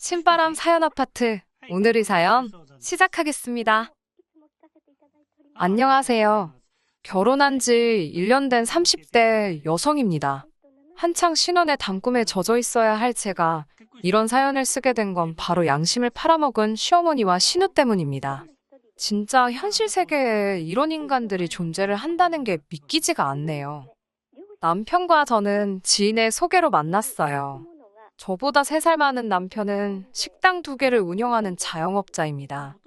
신바람 사연 아파트. 오늘의 사연 시작하겠습니다. 안녕하세요. 결혼한 지 1년 된 30대 여성입니다. 한창 신혼의 단꿈에 젖어 있어야 할 제가 이런 사연을 쓰게 된 건 바로 양심을 팔아먹은 시어머니와 신우 때문입니다. 진짜 현실 세계에 이런 인간들이 존재를 한다는 게 믿기지가 않네요. 남편과 저는 지인의 소개로 만났어요. 저보다 3살 많은 남편은 식당 2개를 운영하는 자영업자입니다.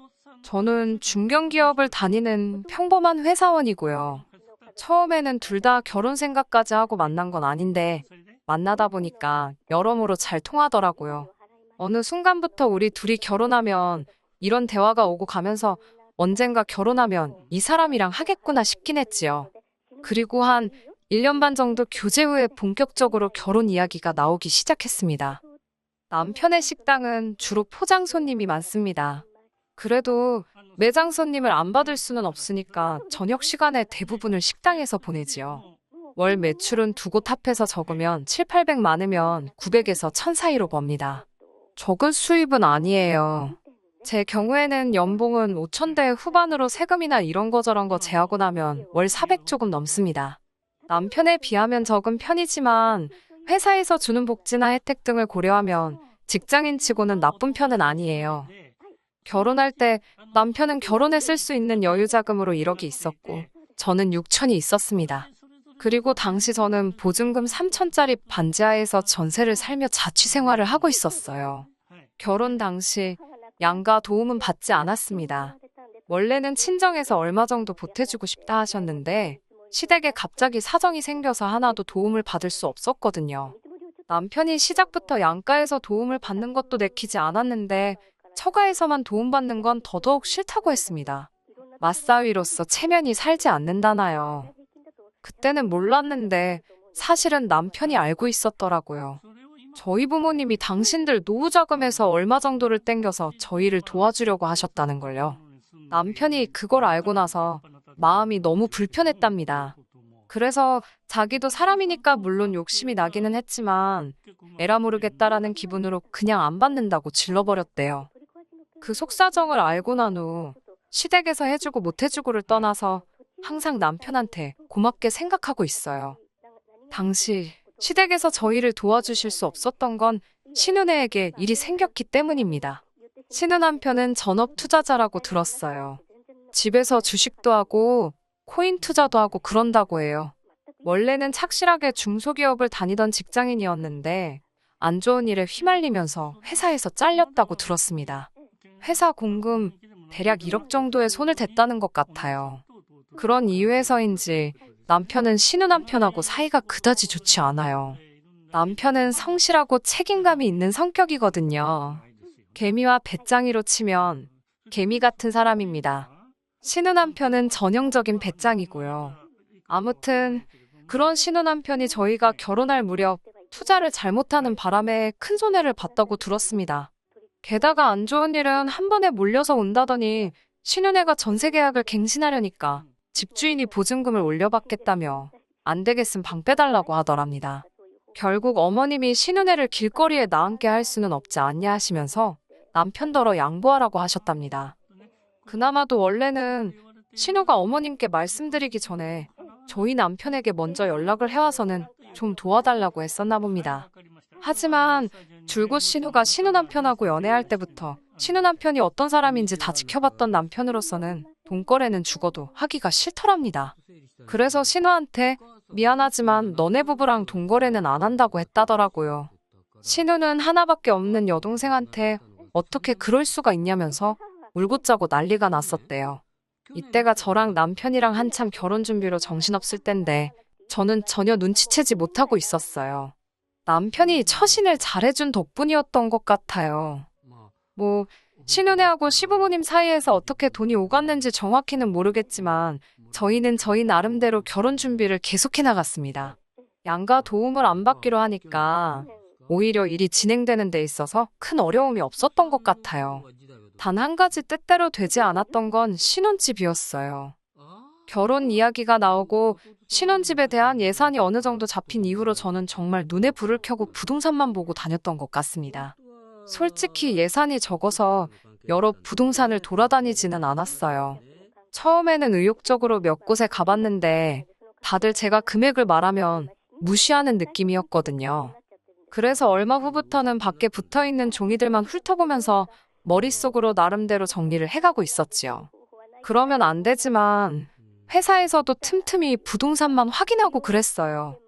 저는 중견기업을 다니는 평범한 회사원이고요. 처음에는 둘 다 결혼 생각까지 하고 만난 건 아닌데 만나다 보니까 여러모로 잘 통하더라고요. 어느 순간부터 우리 둘이 결혼하면 이런 대화가 오고 가면서 언젠가 결혼하면 이 사람이랑 하겠구나 싶긴 했지요. 그리고 한 1년 반 정도 교제 후에 본격적으로 결혼 이야기가 나오기 시작했습니다. 남편의 식당은 주로 포장 손님이 많습니다. 그래도 매장 손님을 안 받을 수는 없으니까 저녁 시간에 대부분을 식당에서 보내지요. 월 매출은 두 곳 합해서 적으면 7, 800 많으면 900에서 1000 사이로 법니다. 적은 수입은 아니에요. 제 경우에는 연봉은 5000대 후반으로 세금이나 이런 거 저런 거 제하고 나면 월 400 조금 넘습니다. 남편에 비하면 적은 편이지만 회사에서 주는 복지나 혜택 등을 고려하면 직장인치고는 나쁜 편은 아니에요. 결혼할 때 남편은 결혼에 쓸 수 있는 여유 자금으로 1억이 있었고 저는 6천이 있었습니다. 그리고 당시 저는 보증금 3000짜리 반지하에서 전세를 살며 자취생활을 하고 있었어요. 결혼 당시 양가 도움은 받지 않았습니다. 원래는 친정에서 얼마 정도 보태주고 싶다 하셨는데 시댁에 갑자기 사정이 생겨서 하나도 도움을 받을 수 없었거든요. 남편이 시작부터 양가에서 도움을 받는 것도 내키지 않았는데 처가에서만 도움받는 건 더더욱 싫다고 했습니다. 맞사위로서 체면이 살지 않는다나요. 그때는 몰랐는데 사실은 남편이 알고 있었더라고요. 저희 부모님이 당신들 노후자금에서 얼마 정도를 땡겨서 저희를 도와주려고 하셨다는 걸요. 남편이 그걸 알고 나서 마음이 너무 불편했답니다. 그래서 자기도 사람이니까 물론 욕심이 나기는 했지만 에라 모르겠다라는 기분으로 그냥 안 받는다고 질러버렸대요. 그 속사정을 알고 난 후 시댁에서 해주고 못 해주고를 떠나서 항상 남편한테 고맙게 생각하고 있어요. 당시 시댁에서 저희를 도와주실 수 없었던 건 신우네에게 일이 생겼기 때문입니다. 신우 남편은 전업 투자자라고 들었어요. 집에서 주식도 하고 코인 투자도 하고 그런다고 해요. 원래는 착실하게 중소기업을 다니던 직장인이었는데 안 좋은 일에 휘말리면서 회사에서 잘렸다고 들었습니다. 회사 공금 대략 1억 정도에 손을 댔다는 것 같아요. 그런 이유에서인지 남편은 신우 남편하고 사이가 그다지 좋지 않아요. 남편은 성실하고 책임감이 있는 성격이거든요. 개미와 배짱이로 치면 개미 같은 사람입니다. 신우 남편은 전형적인 배짱이고요. 아무튼 그런 신우 남편이 저희가 결혼할 무렵 투자를 잘못하는 바람에 큰 손해를 봤다고 들었습니다. 게다가 안 좋은 일은 한 번에 몰려서 온다더니 신우네가 전세 계약을 갱신하려니까 집주인이 보증금을 올려받겠다며 안 되겠음 방 빼달라고 하더랍니다. 결국 어머님이 신우네를 길거리에 나앉게 할 수는 없지 않냐 하시면서 남편더러 양보하라고 하셨답니다. 그나마도 원래는 신우가 어머님께 말씀드리기 전에 저희 남편에게 먼저 연락을 해와서는 좀 도와달라고 했었나 봅니다. 하지만 줄곧 신우가 신우 남편하고 연애할 때부터 신우 남편이 어떤 사람인지 다 지켜봤던 남편으로서는 돈거래는 죽어도 하기가 싫더랍니다. 그래서 신우한테 미안하지만 너네 부부랑 돈거래는 안 한다고 했다더라고요. 신우는 하나밖에 없는 여동생한테 어떻게 그럴 수가 있냐면서 울고 짜고 난리가 났었대요. 이때가 저랑 남편이랑 한참 결혼 준비로 정신없을 땐데 저는 전혀 눈치채지 못하고 있었어요. 남편이 처신을 잘해준 덕분이었던 것 같아요. 신우네하고 시부모님 사이에서 어떻게 돈이 오갔는지 정확히는 모르겠지만 저희는 저희 나름대로 결혼 준비를 계속해 나갔습니다. 양가 도움을 안 받기로 하니까 오히려 일이 진행되는 데 있어서 큰 어려움이 없었던 것 같아요. 단 한 가지 뜻대로 되지 않았던 건 신혼집이었어요. 결혼 이야기가 나오고 신혼집에 대한 예산이 어느 정도 잡힌 이후로 저는 정말 눈에 불을 켜고 부동산만 보고 다녔던 것 같습니다. 솔직히 예산이 적어서 여러 부동산을 돌아다니지는 않았어요. 처음에는 의욕적으로 몇 곳에 가봤는데 다들 제가 금액을 말하면 무시하는 느낌이었거든요. 그래서 얼마 후부터는 밖에 붙어있는 종이들만 훑어보면서 머릿속으로 나름대로 정리를 해가고 있었지요. 그러면 안 되지만 회사에서도 틈틈이 부동산만 확인하고 그랬어요.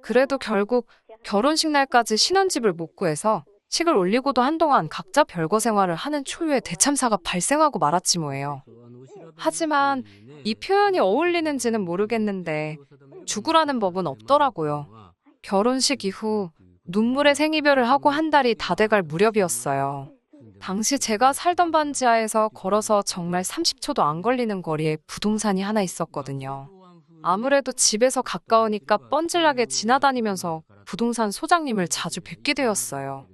그래도 결국 결혼식 날까지 신혼집을 못 구해서 식을 올리고도 한동안 각자 별거 생활을 하는 초유의 대참사가 발생하고 말았지 뭐예요. 하지만 이 표현이 어울리는지는 모르겠는데 죽으라는 법은 없더라고요. 결혼식 이후 눈물의 생이별을 하고 한 달이 다 돼갈 무렵이었어요. 당시 제가 살던 반지하에서 걸어서 정말 30초도 안 걸리는 거리에 부동산이 하나 있었거든요. 아무래도 집에서 가까우니까 뻔질나게 지나다니면서 부동산 소장님을 자주 뵙게 되었어요.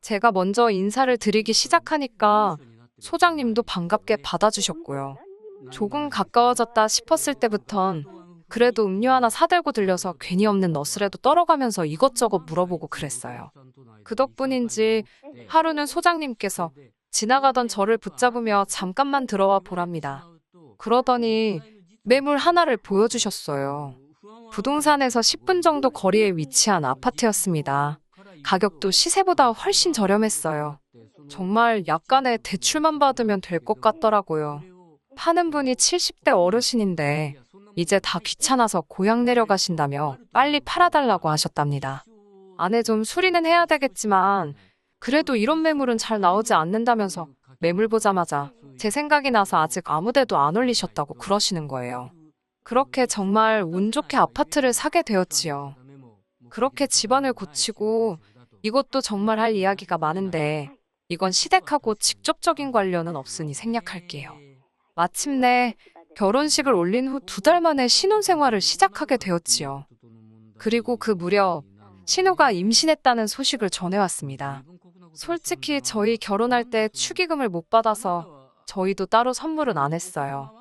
제가 먼저 인사를 드리기 시작하니까 소장님도 반갑게 받아주셨고요. 조금 가까워졌다 싶었을 때부턴 그래도 음료 하나 사들고 들려서 괜히 없는 너스레도 떨어가면서 이것저것 물어보고 그랬어요. 그 덕분인지 하루는 소장님께서 지나가던 저를 붙잡으며 잠깐만 들어와 보랍니다. 그러더니 매물 하나를 보여주셨어요. 부동산에서 10분 정도 거리에 위치한 아파트였습니다. 가격도 시세보다 훨씬 저렴했어요. 정말 약간의 대출만 받으면 될 것 같더라고요. 파는 분이 70대 어르신인데 이제 다 귀찮아서 고향 내려가신다며 빨리 팔아달라고 하셨답니다. 안에 좀 수리는 해야 되겠지만 그래도 이런 매물은 잘 나오지 않는다면서 매물 보자마자 제 생각이 나서 아직 아무데도 안 올리셨다고 그러시는 거예요. 그렇게 정말 운 좋게 아파트를 사게 되었지요. 그렇게 집안을 고치고 이것도 정말 할 이야기가 많은데 이건 시댁하고 직접적인 관련은 없으니 생략할게요. 마침내 결혼식을 올린 후 2달 만에 신혼생활을 시작하게 되었지요. 그리고 그 무렵 신우가 임신했다는 소식을 전해왔습니다. 솔직히 저희 결혼할 때 축의금을 못 받아서 저희도 따로 선물은 안 했어요.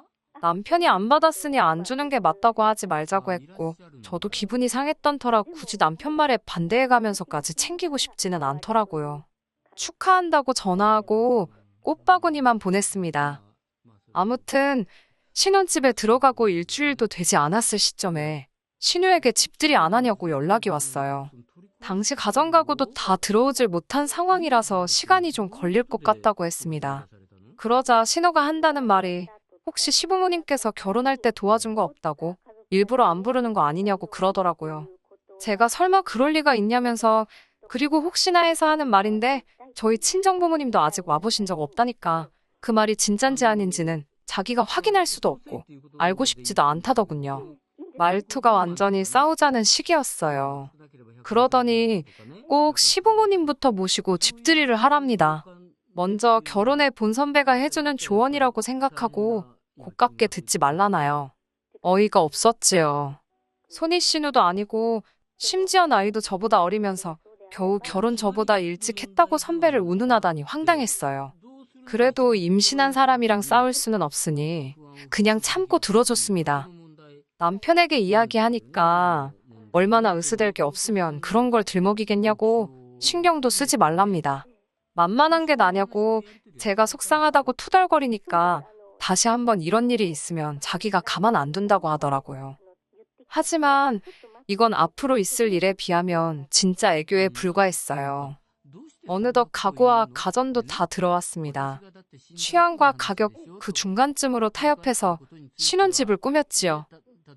남편이 안 받았으니 안 주는 게 맞다고 하지 말자고 했고 저도 기분이 상했던 터라 굳이 남편 말에 반대해가면서까지 챙기고 싶지는 않더라고요. 축하한다고 전화하고 꽃바구니만 보냈습니다. 아무튼 신혼집에 들어가고 일주일도 되지 않았을 시점에 신우에게 집들이 안 하냐고 연락이 왔어요. 당시 가정가구도 다 들어오질 못한 상황이라서 시간이 좀 걸릴 것 같다고 했습니다. 그러자 신우가 한다는 말이 혹시 시부모님께서 결혼할 때 도와준 거 없다고 일부러 안 부르는 거 아니냐고 그러더라고요. 제가 설마 그럴 리가 있냐면서 그리고 혹시나 해서 하는 말인데 저희 친정부모님도 아직 와보신 적 없다니까 그 말이 진짠지 아닌지는 자기가 확인할 수도 없고 알고 싶지도 않다더군요. 말투가 완전히 싸우자는 식이었어요. 그러더니 꼭 시부모님부터 모시고 집들이를 하랍니다. 먼저 결혼해 본 선배가 해주는 조언이라고 생각하고 고깝게 듣지 말라나요. 어이가 없었지요. 손이 신우도 아니고 심지어 나이도 저보다 어리면서 겨우 결혼 저보다 일찍 했다고 선배를 운운하다니 황당했어요. 그래도 임신한 사람이랑 싸울 수는 없으니 그냥 참고 들어줬습니다. 남편에게 이야기하니까 얼마나 으스댈 게 없으면 그런 걸 들먹이겠냐고 신경도 쓰지 말랍니다. 만만한 게 나냐고 제가 속상하다고 투덜거리니까 다시 한번 이런 일이 있으면 자기가 가만 안 둔다고 하더라고요. 하지만 이건 앞으로 있을 일에 비하면 진짜 애교에 불과했어요. 어느덧 가구와 가전도 다 들어왔습니다. 취향과 가격 그 중간쯤으로 타협해서 신혼집을 꾸몄지요.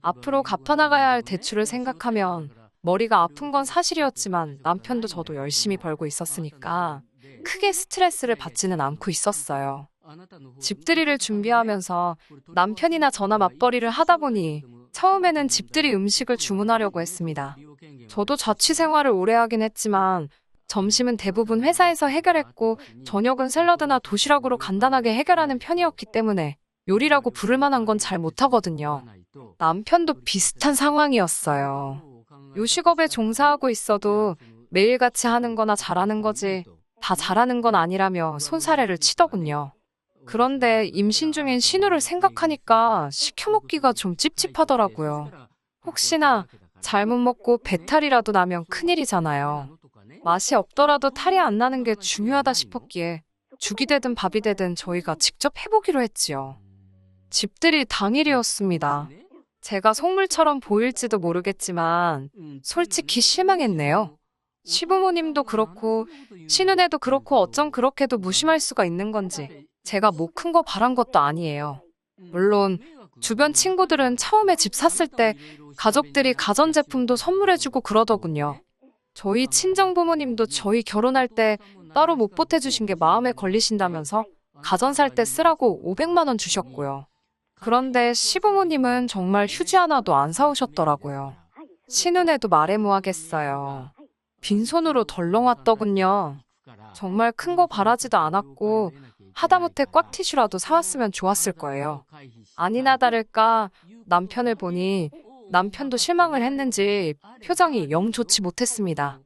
앞으로 갚아나가야 할 대출을 생각하면 머리가 아픈 건 사실이었지만 남편도 저도 열심히 벌고 있었으니까 크게 스트레스를 받지는 않고 있었어요. 집들이를 준비하면서 남편이나 저나 맞벌이를 하다 보니 처음에는 집들이 음식을 주문하려고 했습니다. 저도 자취 생활을 오래 하긴 했지만 점심은 대부분 회사에서 해결했고 저녁은 샐러드나 도시락으로 간단하게 해결하는 편이었기 때문에 요리라고 부를 만한 건 잘 못하거든요. 남편도 비슷한 상황이었어요. 요식업에 종사하고 있어도 매일같이 하는 거나 잘하는 거지 다 잘하는 건 아니라며 손사래를 치더군요. 그런데 임신 중인 신우를 생각하니까 시켜먹기가 좀 찝찝하더라고요. 혹시나 잘못 먹고 배탈이라도 나면 큰일이잖아요. 맛이 없더라도 탈이 안 나는 게 중요하다 싶었기에 죽이 되든 밥이 되든 저희가 직접 해보기로 했지요. 집들이 당일이었습니다. 제가 속물처럼 보일지도 모르겠지만 솔직히 실망했네요. 시부모님도 그렇고 시누네도 그렇고 어쩜 그렇게도 무심할 수가 있는 건지 제가 뭐 큰 거 바란 것도 아니에요. 물론 주변 친구들은 처음에 집 샀을 때 가족들이 가전제품도 선물해주고 그러더군요. 저희 친정부모님도 저희 결혼할 때 따로 못 보태주신 게 마음에 걸리신다면서 가전 살 때 쓰라고 500만 원 주셨고요. 그런데 시부모님은 정말 휴지 하나도 안 사오셨더라고요. 시누네도 말해 뭐하겠어요. 빈손으로 덜렁 왔더군요. 정말 큰 거 바라지도 않았고 하다못해 꽉티슈라도 사왔으면 좋았을 거예요. 아니나 다를까 남편을 보니 남편도 실망을 했는지 표정이 영 좋지 못했습니다.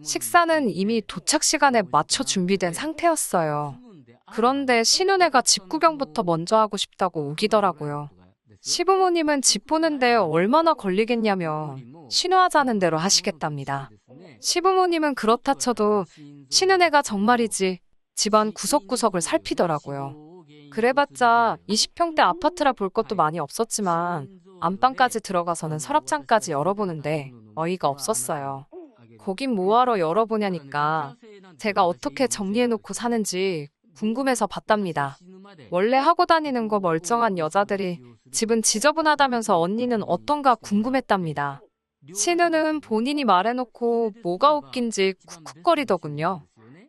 식사는 이미 도착 시간에 맞춰 준비된 상태였어요. 그런데 시누네가 집 구경부터 먼저 하고 싶다고 우기더라고요. 시부모님은 집 보는데 얼마나 걸리겠냐며 신호하자는 대로 하시겠답니다. 시부모님은 그렇다 쳐도 시누네가 정말이지 집안 구석구석을 살피더라고요. 그래봤자 20평대 아파트라 볼 것도 많이 없었지만 안방까지 들어가서는 서랍장까지 열어보는데 어이가 없었어요. 거긴 뭐하러 열어보냐니까 제가 어떻게 정리해놓고 사는지 궁금해서 봤답니다. 원래 하고 다니는 거 멀쩡한 여자들이 집은 지저분하다면서 언니는 어떤가 궁금했답니다. 신우는 본인이 말해놓고 뭐가 웃긴지 쿡쿡거리더군요.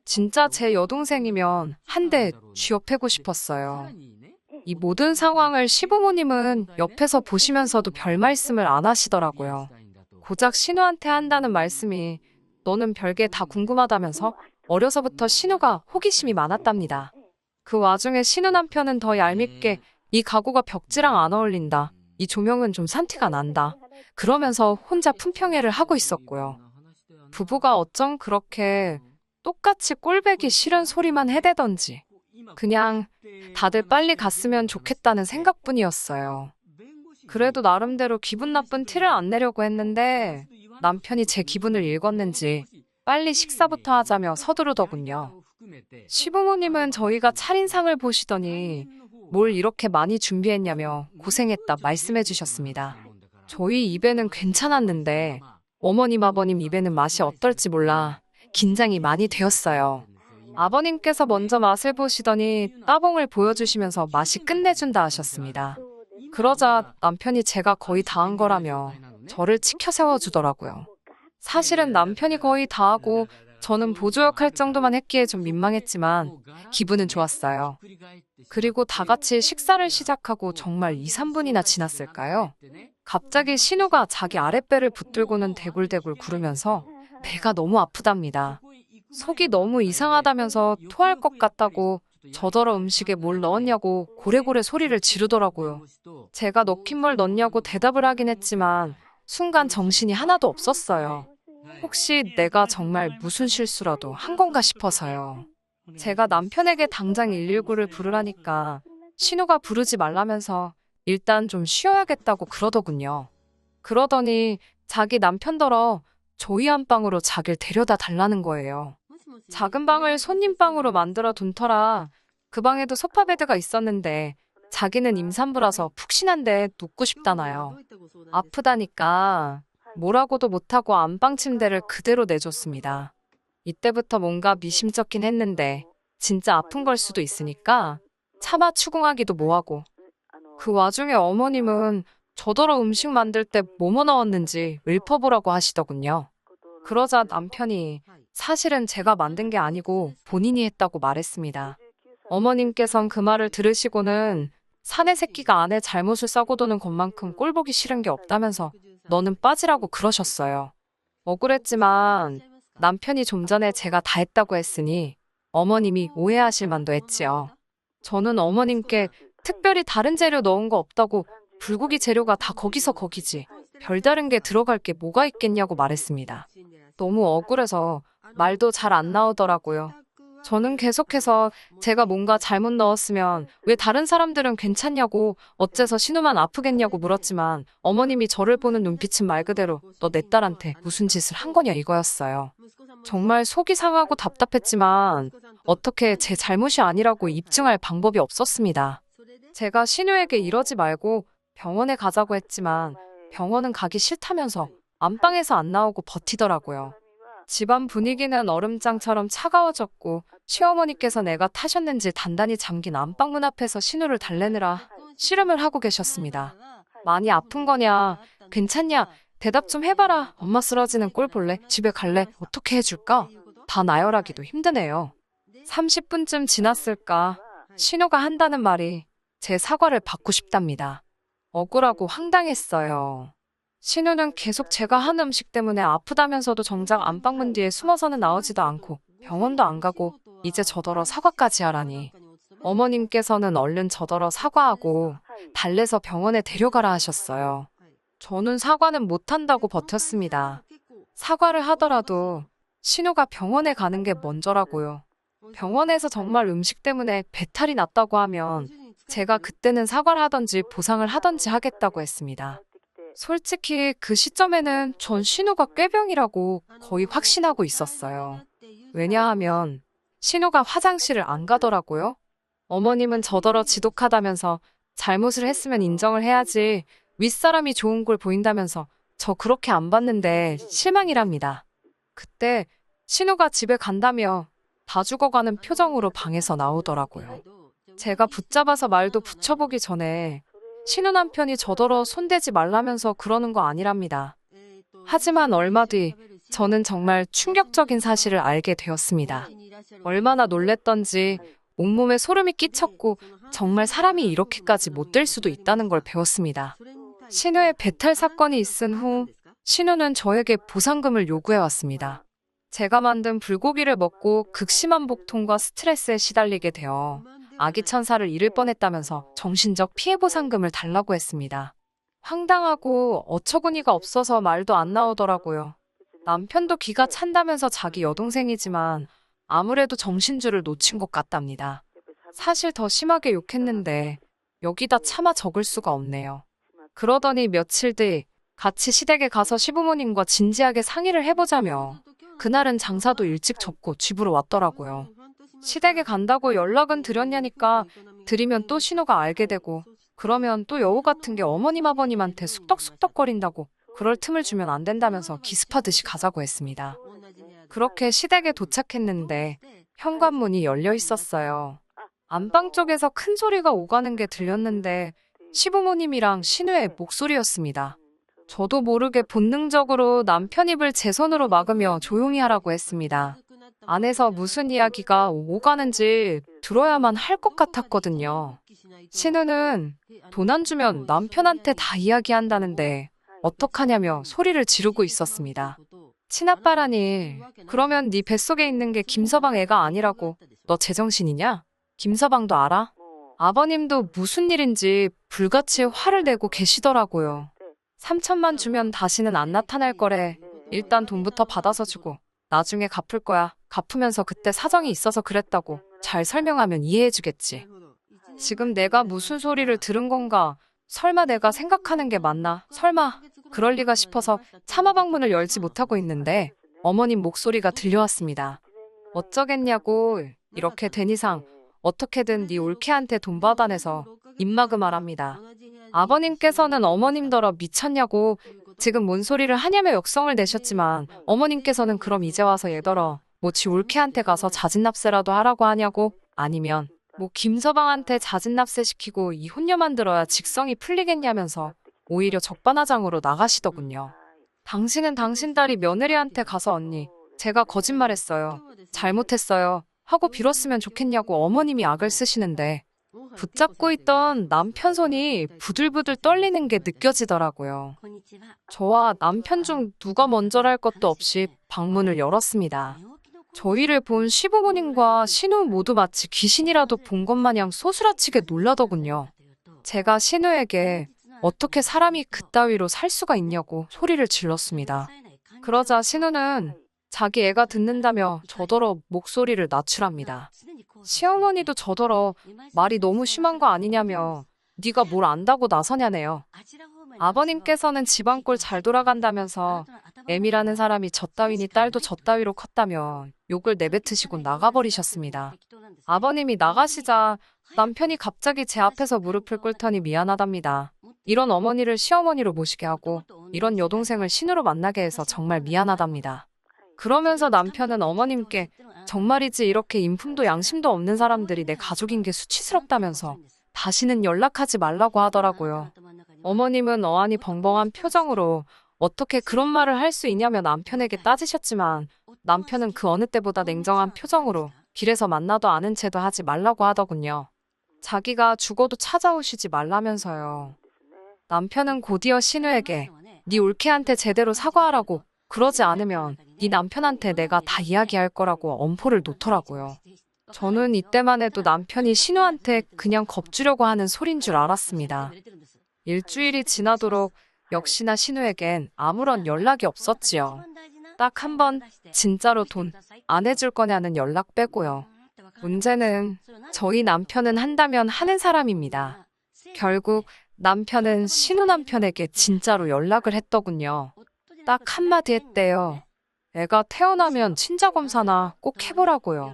진짜 제 여동생이면 한 대 쥐어패고 싶었어요. 이 모든 상황을 시부모님은 옆에서 보시면서도 별 말씀을 안 하시더라고요. 고작 신우한테 한다는 말씀이 너는 별게 다 궁금하다면서 어려서부터 신우가 호기심이 많았답니다. 그 와중에 신우 남편은 더 얄밉게 이 가구가 벽지랑 안 어울린다. 이 조명은 좀 산티가 난다. 그러면서 혼자 품평회를 하고 있었고요. 부부가 어쩜 그렇게 똑같이 꼴배기 싫은 소리만 해대던지 그냥 다들 빨리 갔으면 좋겠다는 생각뿐이었어요. 그래도 나름대로 기분 나쁜 티를 안 내려고 했는데 남편이 제 기분을 읽었는지 빨리 식사부터 하자며 서두르더군요. 시부모님은 저희가 차린 상을 보시더니 뭘 이렇게 많이 준비했냐며 고생했다 말씀해 주셨습니다. 저희 입에는 괜찮았는데 어머님 아버님 입에는 맛이 어떨지 몰라 긴장이 많이 되었어요. 아버님께서 먼저 맛을 보시더니 따봉을 보여주시면서 맛이 끝내준다 하셨습니다. 그러자 남편이 제가 거의 다 한 거라며 저를 치켜 세워주더라고요. 사실은 남편이 거의 다 하고 저는 보조역 정도만 했기에 좀 민망했지만 기분은 좋았어요. 그리고 다 같이 식사를 시작하고 정말 2, 3분이나 지났을까요? 갑자기 신우가 자기 아랫배를 붙들고는 대굴대굴 구르면서 배가 너무 아프답니다. 속이 너무 이상하다면서 토할 것 같다고 저더러 음식에 뭘 넣었냐고 고래고래 소리를 지르더라고요. 제가 넣긴 뭘 넣냐고 대답을 하긴 했지만 순간 정신이 하나도 없었어요. 혹시 내가 정말 무슨 실수라도 한 건가 싶어서요. 제가 남편에게 당장 119를 부르라니까 신우가 부르지 말라면서 일단 좀 쉬어야겠다고 그러더군요. 그러더니 자기 남편더러 저희 안방으로 자길 데려다 달라는 거예요. 작은 방을 손님방으로 만들어 둔 터라 그 방에도 소파 베드가 있었는데 자기는 임산부라서 푹신한데 눕고 싶다나요. 아프다니까 뭐라고도 못하고 안방 침대를 그대로 내줬습니다. 이때부터 뭔가 미심쩍긴 했는데 진짜 아픈 걸 수도 있으니까 차마 추궁하기도 뭐하고. 그 와중에 어머님은 저더러 음식 만들 때 뭐뭐 넣었는지 읊어보라고 하시더군요. 그러자 남편이 사실은 제가 만든 게 아니고 본인이 했다고 말했습니다. 어머님께선 그 말을 들으시고는 사내 새끼가 아내 잘못을 싸고 도는 것만큼 꼴보기 싫은 게 없다면서 너는 빠지라고 그러셨어요. 억울했지만 남편이 좀 전에 제가 다 했다고 했으니 어머님이 오해하실 만도 했지요. 저는 어머님께 특별히 다른 재료 넣은 거 없다고 불고기 재료가 다 거기서 거기지 별다른 게 들어갈 게 뭐가 있겠냐고 말했습니다. 너무 억울해서 말도 잘 안 나오더라고요. 저는 계속해서 제가 뭔가 잘못 넣었으면 왜 다른 사람들은 괜찮냐고 어째서 신우만 아프겠냐고 물었지만 어머님이 저를 보는 눈빛은 말 그대로 너 내 딸한테 무슨 짓을 한 거냐 이거였어요. 정말 속이 상하고 답답했지만 어떻게 제 잘못이 아니라고 입증할 방법이 없었습니다. 제가 신우에게 이러지 말고 병원에 가자고 했지만 병원은 가기 싫다면서 안방에서 안 나오고 버티더라고요. 집안 분위기는 얼음장처럼 차가워졌고 시어머니께서 내가 타셨는지 단단히 잠긴 안방문 앞에서 신우를 달래느라 씨름을 하고 계셨습니다. 많이 아픈 거냐? 괜찮냐? 대답 좀 해봐라. 엄마 쓰러지는 꼴 볼래? 집에 갈래? 어떻게 해줄까? 다 나열하기도 힘드네요. 30분쯤 지났을까? 신우가 한다는 말이 제 사과를 받고 싶답니다. 억울하고 황당했어요. 신우는 계속 제가 한 음식 때문에 아프다면서도 정작 안방문 뒤에 숨어서는 나오지도 않고 병원도 안 가고 이제 저더러 사과까지 하라니. 어머님께서는 얼른 저더러 사과하고 달래서 병원에 데려가라 하셨어요. 저는 사과는 못한다고 버텼습니다. 사과를 하더라도 신우가 병원에 가는 게 먼저라고요. 병원에서 정말 음식 때문에 배탈이 났다고 하면 제가 그때는 사과를 하던지 보상을 하던지 하겠다고 했습니다. 솔직히 그 시점에는 전 신우가 꾀병이라고 거의 확신하고 있었어요. 왜냐하면 신우가 화장실을 안 가더라고요. 어머님은 저더러 지독하다면서 잘못을 했으면 인정을 해야지 윗사람이 좋은 걸 보인다면서 저 그렇게 안 봤는데 실망이랍니다. 그때 신우가 집에 간다며 다 죽어가는 표정으로 방에서 나오더라고요. 제가 붙잡아서 말도 붙여보기 전에 신우 남편이 저더러 손대지 말라면서 그러는 거 아니랍니다. 하지만 얼마 뒤 저는 정말 충격적인 사실을 알게 되었습니다. 얼마나 놀랬던지 온몸에 소름이 끼쳤고 정말 사람이 이렇게까지 못될 수도 있다는 걸 배웠습니다. 신우의 배탈 사건이 있은 후 신우는 저에게 보상금을 요구해왔습니다. 제가 만든 불고기를 먹고 극심한 복통과 스트레스에 시달리게 되어 아기 천사를 잃을 뻔했다면서 정신적 피해 보상금을 달라고 했습니다. 황당하고 어처구니가 없어서 말도 안 나오더라고요. 남편도 기가 찬다면서 자기 여동생이지만 아무래도 정신줄을 놓친 것 같답니다. 사실 더 심하게 욕했는데 여기다 차마 적을 수가 없네요. 그러더니 며칠 뒤 같이 시댁에 가서 시부모님과 진지하게 상의를 해보자며 그날은 장사도 일찍 접고 집으로 왔더라고요. 시댁에 간다고 연락은 드렸냐니까 드리면 또 신우가 알게 되고 그러면 또 여우 같은 게 어머님 아버님한테 쑥덕쑥덕거린다고 그럴 틈을 주면 안 된다면서 기습하듯이 가자고 했습니다. 그렇게 시댁에 도착했는데 현관문이 열려 있었어요. 안방 쪽에서 큰 소리가 오가는 게 들렸는데 시부모님이랑 신우의 목소리였습니다. 저도 모르게 본능적으로 남편 입을 제 손으로 막으며 조용히 하라고 했습니다. 안에서 무슨 이야기가 오가는지 들어야만 할 것 같았거든요. 신우는 돈 안 주면 남편한테 다 이야기한다는데 어떡하냐며 소리를 지르고 있었습니다. 친아빠라니, 그러면 네 뱃속에 있는 게 김서방 애가 아니라고 너 제정신이냐? 김서방도 알아? 아버님도 무슨 일인지 불같이 화를 내고 계시더라고요. 3천만 주면 다시는 안 나타날 거래. 일단 돈부터 받아서 주고 나중에 갚을 거야. 갚으면서 그때 사정이 있어서 그랬다고 잘 설명하면 이해해주겠지. 지금 내가 무슨 소리를 들은 건가? 설마 내가 생각하는 게 맞나? 설마 그럴 리가 싶어서 차마 방문을 열지 못하고 있는데 어머님 목소리가 들려왔습니다. 어쩌겠냐고. 이렇게 된 이상 어떻게든 네 올케한테 돈 받아내서 입막음하랍니다. 아버님께서는 어머님더러 미쳤냐고 지금 뭔 소리를 하냐며 역성을 내셨지만 어머님께서는 그럼 이제 와서 얘더러 뭐 지 올케한테 가서 자진납세라도 하라고 하냐고 아니면 뭐 김서방한테 자진납세 시키고 이 혼녀 만들어야 직성이 풀리겠냐면서 오히려 적반하장으로 나가시더군요. 당신은 당신 딸이 며느리한테 가서 언니, 제가 거짓말했어요. 잘못했어요. 하고 빌었으면 좋겠냐고 어머님이 악을 쓰시는데 붙잡고 있던 남편 손이 부들부들 떨리는 게 느껴지더라고요. 저와 남편 중 누가 먼저랄 것도 없이 방문을 열었습니다. 저희를 본 시부모님과 신우 모두 마치 귀신이라도 본 것 마냥 소스라치게 놀라더군요. 제가 신우에게 어떻게 사람이 그따위로 살 수가 있냐고 소리를 질렀습니다. 그러자 신우는 자기 애가 듣는다며 저더러 목소리를 낮추랍니다. 시어머니도 저더러 말이 너무 심한 거 아니냐며 네가 뭘 안다고 나서냐네요. 아버님께서는 집안꼴 잘 돌아간다면서 M이라는 사람이 저 따위니 딸도 저 따위로 컸다며 욕을 내뱉으시고 나가버리셨습니다. 아버님이 나가시자 남편이 갑자기 제 앞에서 무릎을 꿇더니 미안하답니다. 이런 어머니를 시어머니로 모시게 하고 이런 여동생을 신우로 만나게 해서 정말 미안하답니다. 그러면서 남편은 어머님께 정말이지 이렇게 인품도 양심도 없는 사람들이 내 가족인 게 수치스럽다면서 다시는 연락하지 말라고 하더라고요. 어머님은 어안이 벙벙한 표정으로 어떻게 그런 말을 할 수 있냐며 남편에게 따지셨지만 남편은 그 어느 때보다 냉정한 표정으로 길에서 만나도 아는 체도 하지 말라고 하더군요. 자기가 죽어도 찾아오시지 말라면서요. 남편은 곧이어 신우에게 네 올케한테 제대로 사과하라고 그러지 않으면 네 남편한테 내가 다 이야기할 거라고 엄포를 놓더라고요. 저는 이때만 해도 남편이 신우한테 그냥 겁주려고 하는 소린 줄 알았습니다. 일주일이 지나도록 역시나 신우에겐 아무런 연락이 없었지요. 딱 한 번 진짜로 돈 안 해줄 거냐는 연락 빼고요. 문제는 저희 남편은 한다면 하는 사람입니다. 결국 남편은 신우 남편에게 진짜로 연락을 했더군요. 딱 한마디 했대요. 애가 태어나면 친자검사나 꼭 해보라고요.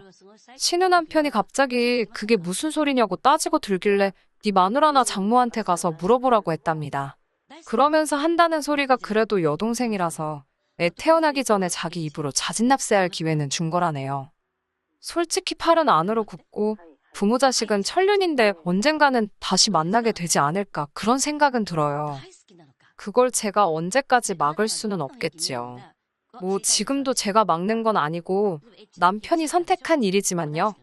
신우 남편이 갑자기 그게 무슨 소리냐고 따지고 들길래 네 마누라나 장모한테 가서 물어보라고 했답니다. 그러면서 한다는 소리가 그래도 여동생이라서 애 태어나기 전에 자기 입으로 자진납세할 기회는 준 거라네요. 솔직히 팔은 안으로 굽고 부모 자식은 천륜인데 언젠가는 다시 만나게 되지 않을까 그런 생각은 들어요. 그걸 제가 언제까지 막을 수는 없겠지요. 뭐 지금도 제가 막는 건 아니고 남편이 선택한 일이지만요.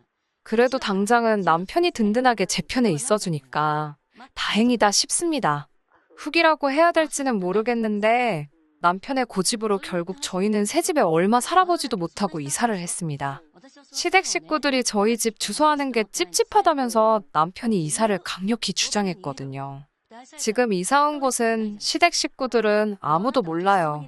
그래도 당장은 남편이 든든하게 제 편에 있어주니까 다행이다 싶습니다. 훅이라고 해야 될지는 모르겠는데 남편의 고집으로 결국 저희는 새 집에 얼마 살아보지도 못하고 이사를 했습니다. 시댁 식구들이 저희 집 주소하는 게 찝찝하다면서 남편이 이사를 강력히 주장했거든요. 지금 이사 온 곳은 시댁 식구들은 아무도 몰라요.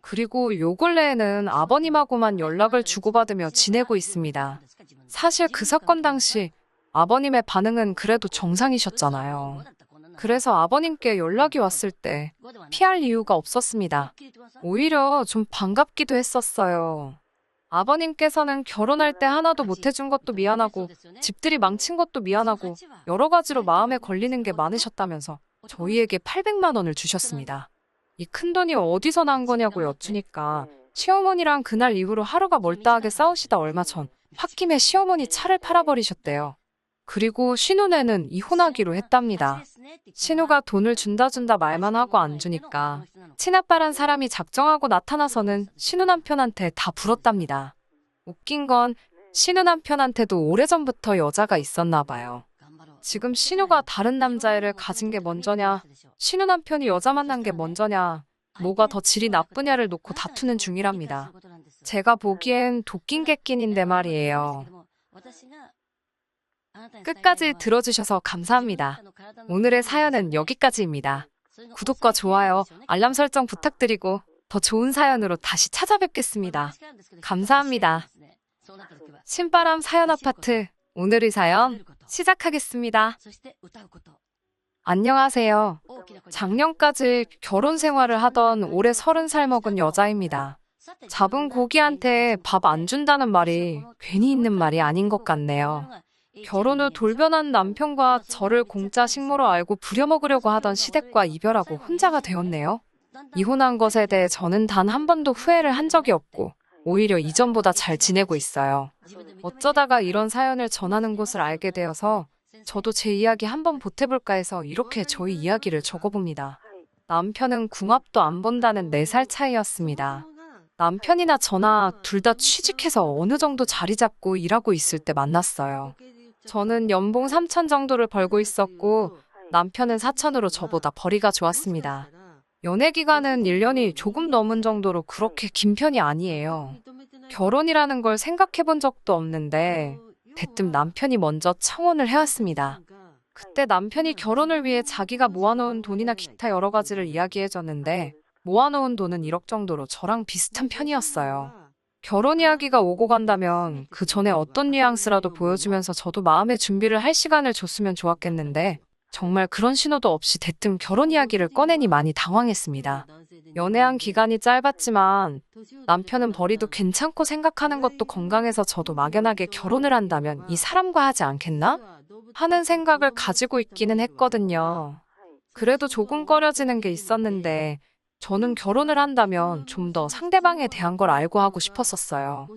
그리고 요 근래에는 아버님하고만 연락을 주고받으며 지내고 있습니다. 사실 그 사건 당시 아버님의 반응은 그래도 정상이셨잖아요. 그래서 아버님께 연락이 왔을 때 피할 이유가 없었습니다. 오히려 좀 반갑기도 했었어요. 아버님께서는 결혼할 때 하나도 못 해준 것도 미안하고 집들이 망친 것도 미안하고 여러 가지로 마음에 걸리는 게 많으셨다면서 저희에게 800만 원을 주셨습니다. 이 큰돈이 어디서 난 거냐고 여쭈니까 시어머니랑 그날 이후로 하루가 멀다하게 싸우시다 얼마 전 홧김에 시어머니 차를 팔아버리셨대요. 그리고 신우네는 이혼하기로 했답니다. 신우가 돈을 준다 말만 하고 안 주니까 친아빠란 사람이 작정하고 나타나서는 신우 남편한테 다 불었답니다. 웃긴 건 신우 남편한테도 오래전부터 여자가 있었나 봐요. 지금 신우가 다른 남자애를 가진 게 먼저냐, 신우 남편이 여자 만난 게 먼저냐, 뭐가 더 질이 나쁘냐를 놓고 다투는 중이랍니다. 제가 보기엔 도낀 객낀인데 말이에요. 끝까지 들어주셔서 감사합니다. 오늘의 사연은 여기까지입니다. 구독과 좋아요, 알람 설정 부탁드리고 더 좋은 사연으로 다시 찾아뵙겠습니다. 감사합니다. 신바람 사연 아파트, 오늘의 사연 시작하겠습니다. 안녕하세요. 작년까지 결혼 생활을 하던 올해 30살 먹은 여자입니다. 잡은 고기한테 밥 안 준다는 말이 괜히 있는 말이 아닌 것 같네요. 결혼 후 돌변한 남편과 저를 공짜 식모로 알고 부려먹으려고 하던 시댁과 이별하고 혼자가 되었네요. 이혼한 것에 대해 저는 단 한 번도 후회를 한 적이 없고 오히려 이전보다 잘 지내고 있어요. 어쩌다가 이런 사연을 전하는 곳을 알게 되어서 저도 제 이야기 한번 보태볼까 해서 이렇게 저희 이야기를 적어봅니다. 남편은 궁합도 안 본다는 4살 차이였습니다. 남편이나 저나 둘 다 취직해서 어느 정도 자리 잡고 일하고 있을 때 만났어요. 저는 연봉 3천 정도를 벌고 있었고 남편은 4천으로 저보다 벌이가 좋았습니다. 연애 기간은 1년이 조금 넘은 정도로 그렇게 긴 편이 아니에요. 결혼이라는 걸 생각해 본 적도 없는데 대뜸 남편이 먼저 청혼을 해왔습니다. 그때 남편이 결혼을 위해 자기가 모아놓은 돈이나 기타 여러 가지를 이야기해줬는데 모아놓은 돈은 1억 정도로 저랑 비슷한 편이었어요. 결혼 이야기가 오고 간다면 그 전에 어떤 뉘앙스라도 보여주면서 저도 마음의 준비를 할 시간을 줬으면 좋았겠는데 정말 그런 신호도 없이 대뜸 결혼 이야기를 꺼내니 많이 당황했습니다. 연애한 기간이 짧았지만 남편은 버리도 괜찮고 생각하는 것도 건강해서 저도 막연하게 결혼을 한다면 이 사람과 하지 않겠나? 하는 생각을 가지고 있기는 했거든요. 그래도 조금 꺼려지는 게 있었는데 저는 결혼을 한다면 좀 더 상대방에 대한 걸 알고 하고 싶었었어요.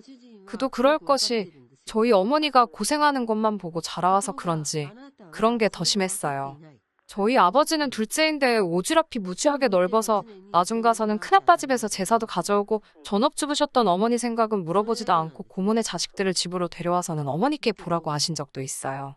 그도 그럴 것이 저희 어머니가 고생하는 것만 보고 자라와서 그런지 그런 게 더 심했어요. 저희 아버지는 둘째인데 오지랖이 무지하게 넓어서 나중 가서는 큰아빠 집에서 제사도 가져오고 전업주부셨던 어머니 생각은 물어보지도 않고 고모네 자식들을 집으로 데려와서는 어머니께 보라고 하신 적도 있어요.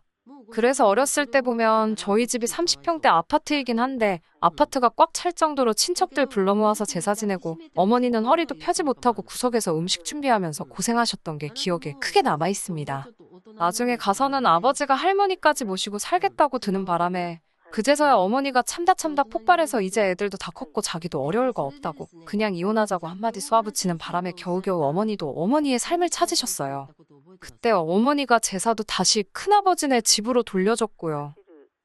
그래서 어렸을 때 보면 저희 집이 30평대 아파트이긴 한데 아파트가 꽉 찰 정도로 친척들 불러 모아서 제사 지내고 어머니는 허리도 펴지 못하고 구석에서 음식 준비하면서 고생하셨던 게 기억에 크게 남아 있습니다. 나중에 가서는 아버지가 할머니까지 모시고 살겠다고 드는 바람에 그제서야 어머니가 참다 폭발해서 이제 애들도 다 컸고 자기도 어려울 거 없다고 그냥 이혼하자고 한마디 쏘아붙이는 바람에 겨우겨우 어머니도 어머니의 삶을 찾으셨어요. 그때 어머니가 제사도 다시 큰아버지네 집으로 돌려줬고요.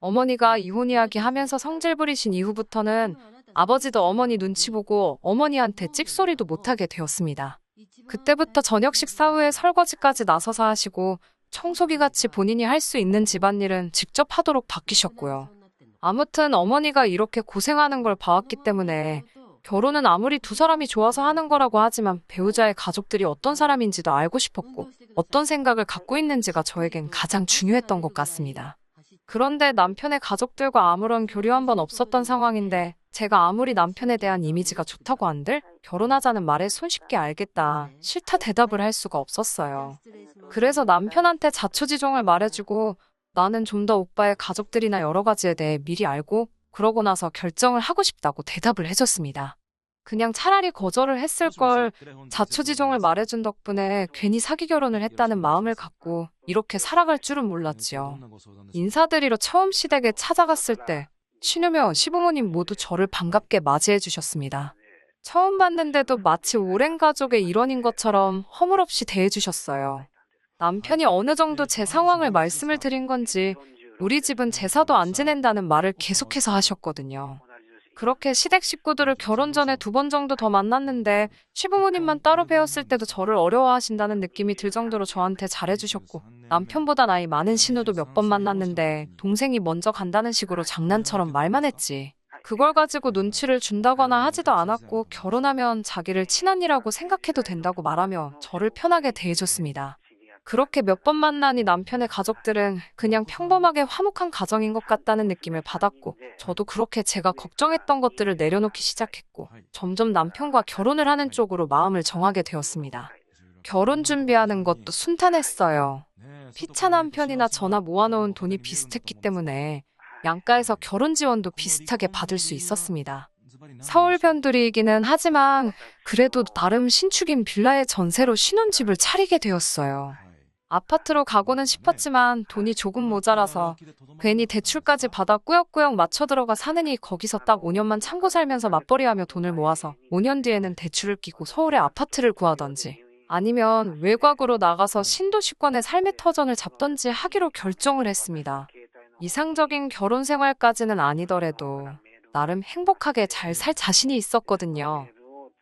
어머니가 이혼 이야기 하면서 성질 부리신 이후부터는 아버지도 어머니 눈치 보고 어머니한테 찍소리도 못하게 되었습니다. 그때부터 저녁 식사 후에 설거지까지 나서서 하시고 청소기같이 본인이 할 수 있는 집안일은 직접 하도록 바뀌셨고요. 아무튼 어머니가 이렇게 고생하는 걸 봐왔기 때문에 결혼은 아무리 두 사람이 좋아서 하는 거라고 하지만 배우자의 가족들이 어떤 사람인지도 알고 싶었고 어떤 생각을 갖고 있는지가 저에겐 가장 중요했던 것 같습니다. 그런데 남편의 가족들과 아무런 교류 한 번 없었던 상황인데 제가 아무리 남편에 대한 이미지가 좋다고 한들 결혼하자는 말에 손쉽게 알겠다, 싫다 대답을 할 수가 없었어요. 그래서 남편한테 자초지종을 말해주고 나는 좀 더 오빠의 가족들이나 여러 가지에 대해 미리 알고 그러고 나서 결정을 하고 싶다고 대답을 해줬습니다. 그냥 차라리 거절을 했을 걸 자초지종을 말해준 덕분에 괜히 사기 결혼을 했다는 마음을 갖고 이렇게 살아갈 줄은 몰랐지요. 인사드리러 처음 시댁에 찾아갔을 때 시누며 시부모님 모두 저를 반갑게 맞이해 주셨습니다. 처음 봤는데도 마치 오랜 가족의 일원인 것처럼 허물없이 대해주셨어요. 남편이 어느 정도 제 상황을 말씀을 드린 건지 우리 집은 제사도 안 지낸다는 말을 계속해서 하셨거든요. 그렇게 시댁 식구들을 결혼 전에 2번 정도 더 만났는데 시부모님만 따로 배웠을 때도 저를 어려워하신다는 느낌이 들 정도로 저한테 잘해주셨고 남편보다 나이 많은 신우도 몇 번 만났는데 동생이 먼저 간다는 식으로 장난처럼 말만 했지. 그걸 가지고 눈치를 준다거나 하지도 않았고 결혼하면 자기를 친언니라고 생각해도 된다고 말하며 저를 편하게 대해줬습니다. 그렇게 몇 번 만나니 남편의 가족들은 그냥 평범하게 화목한 가정인 것 같다는 느낌을 받았고 저도 그렇게 제가 걱정했던 것들을 내려놓기 시작했고 점점 남편과 결혼을 하는 쪽으로 마음을 정하게 되었습니다. 결혼 준비하는 것도 순탄했어요. 피차 남편이나 저나 모아놓은 돈이 비슷했기 때문에 양가에서 결혼 지원도 비슷하게 받을 수 있었습니다. 서울 변두리이기는 하지만 그래도 나름 신축인 빌라의 전세로 신혼집을 차리게 되었어요. 아파트로 가고는 싶었지만 돈이 조금 모자라서 괜히 대출까지 받아 꾸역꾸역 맞춰 들어가 사느니 거기서 딱 5년만 참고 살면서 맞벌이하며 돈을 모아서 5년 뒤에는 대출을 끼고 서울에 아파트를 구하던지 아니면 외곽으로 나가서 신도시권의 삶의 터전을 잡던지 하기로 결정을 했습니다. 이상적인 결혼 생활까지는 아니더라도 나름 행복하게 잘 살 자신이 있었거든요.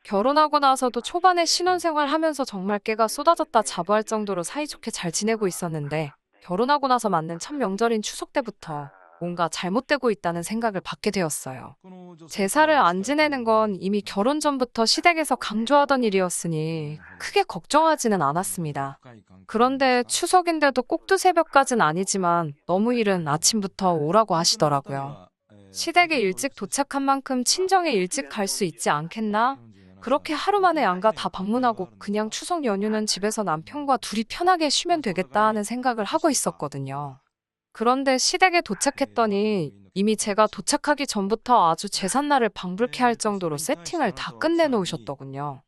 결혼하고 나서도 초반에 신혼생활 하면서 정말 깨가 쏟아졌다 자부할 정도로 사이좋게 잘 지내고 있었는데 결혼하고 나서 맞는 첫 명절인 추석 때부터 뭔가 잘못되고 있다는 생각을 받게 되었어요. 제사를 안 지내는 건 이미 결혼 전부터 시댁에서 강조하던 일이었으니 크게 걱정하지는 않았습니다. 그런데 추석인데도 꼭두 새벽까진 아니지만 너무 이른 아침부터 오라고 하시더라고요. 시댁에 일찍 도착한 만큼 친정에 일찍 갈 수 있지 않겠나? 그렇게 하루 만에 양가 다 방문하고 그냥 추석 연휴는 집에서 남편과 둘이 편하게 쉬면 되겠다 하는 생각을 하고 있었거든요. 그런데 시댁에 도착했더니 이미 제가 도착하기 전부터 아주 제삿날을 방불케 할 정도로 세팅을 다 끝내놓으셨더군요.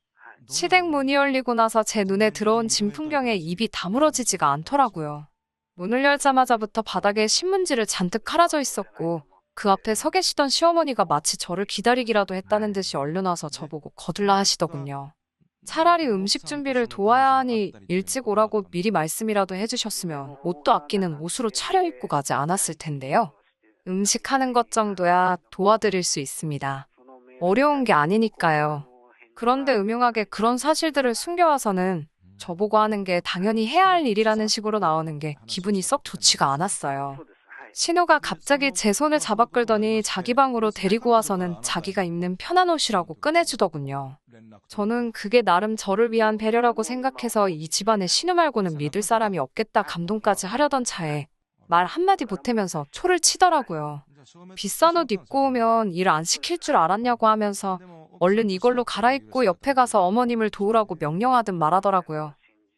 시댁 문이 열리고 나서 제 눈에 들어온 진풍경에 입이 다물어지지가 않더라고요. 문을 열자마자부터 바닥에 신문지를 잔뜩 깔아져 있었고 그 앞에 서 계시던 시어머니가 마치 저를 기다리기라도 했다는 듯이 얼려놔서 저보고 거들라 하시더군요. 차라리 음식 준비를 도와야 하니 일찍 오라고 미리 말씀이라도 해주셨으면 옷도 아끼는 옷으로 차려입고 가지 않았을 텐데요. 음식하는 것 정도야 도와드릴 수 있습니다. 어려운 게 아니니까요. 그런데 음흉하게 그런 사실들을 숨겨와서는 저보고 하는 게 당연히 해야 할 일이라는 식으로 나오는 게 기분이 썩 좋지가 않았어요. 신우가 갑자기 제 손을 잡아 끌더니 자기 방으로 데리고 와서는 자기가 입는 편한 옷이라고 꺼내주더군요. 저는 그게 나름 저를 위한 배려라고 생각해서 이 집안에 신우 말고는 믿을 사람이 없겠다 감동까지 하려던 차에 말 한마디 보태면서 초를 치더라고요. 비싼 옷 입고 오면 일 안 시킬 줄 알았냐고 하면서 얼른 이걸로 갈아입고 옆에 가서 어머님을 도우라고 명령하듯 말하더라고요.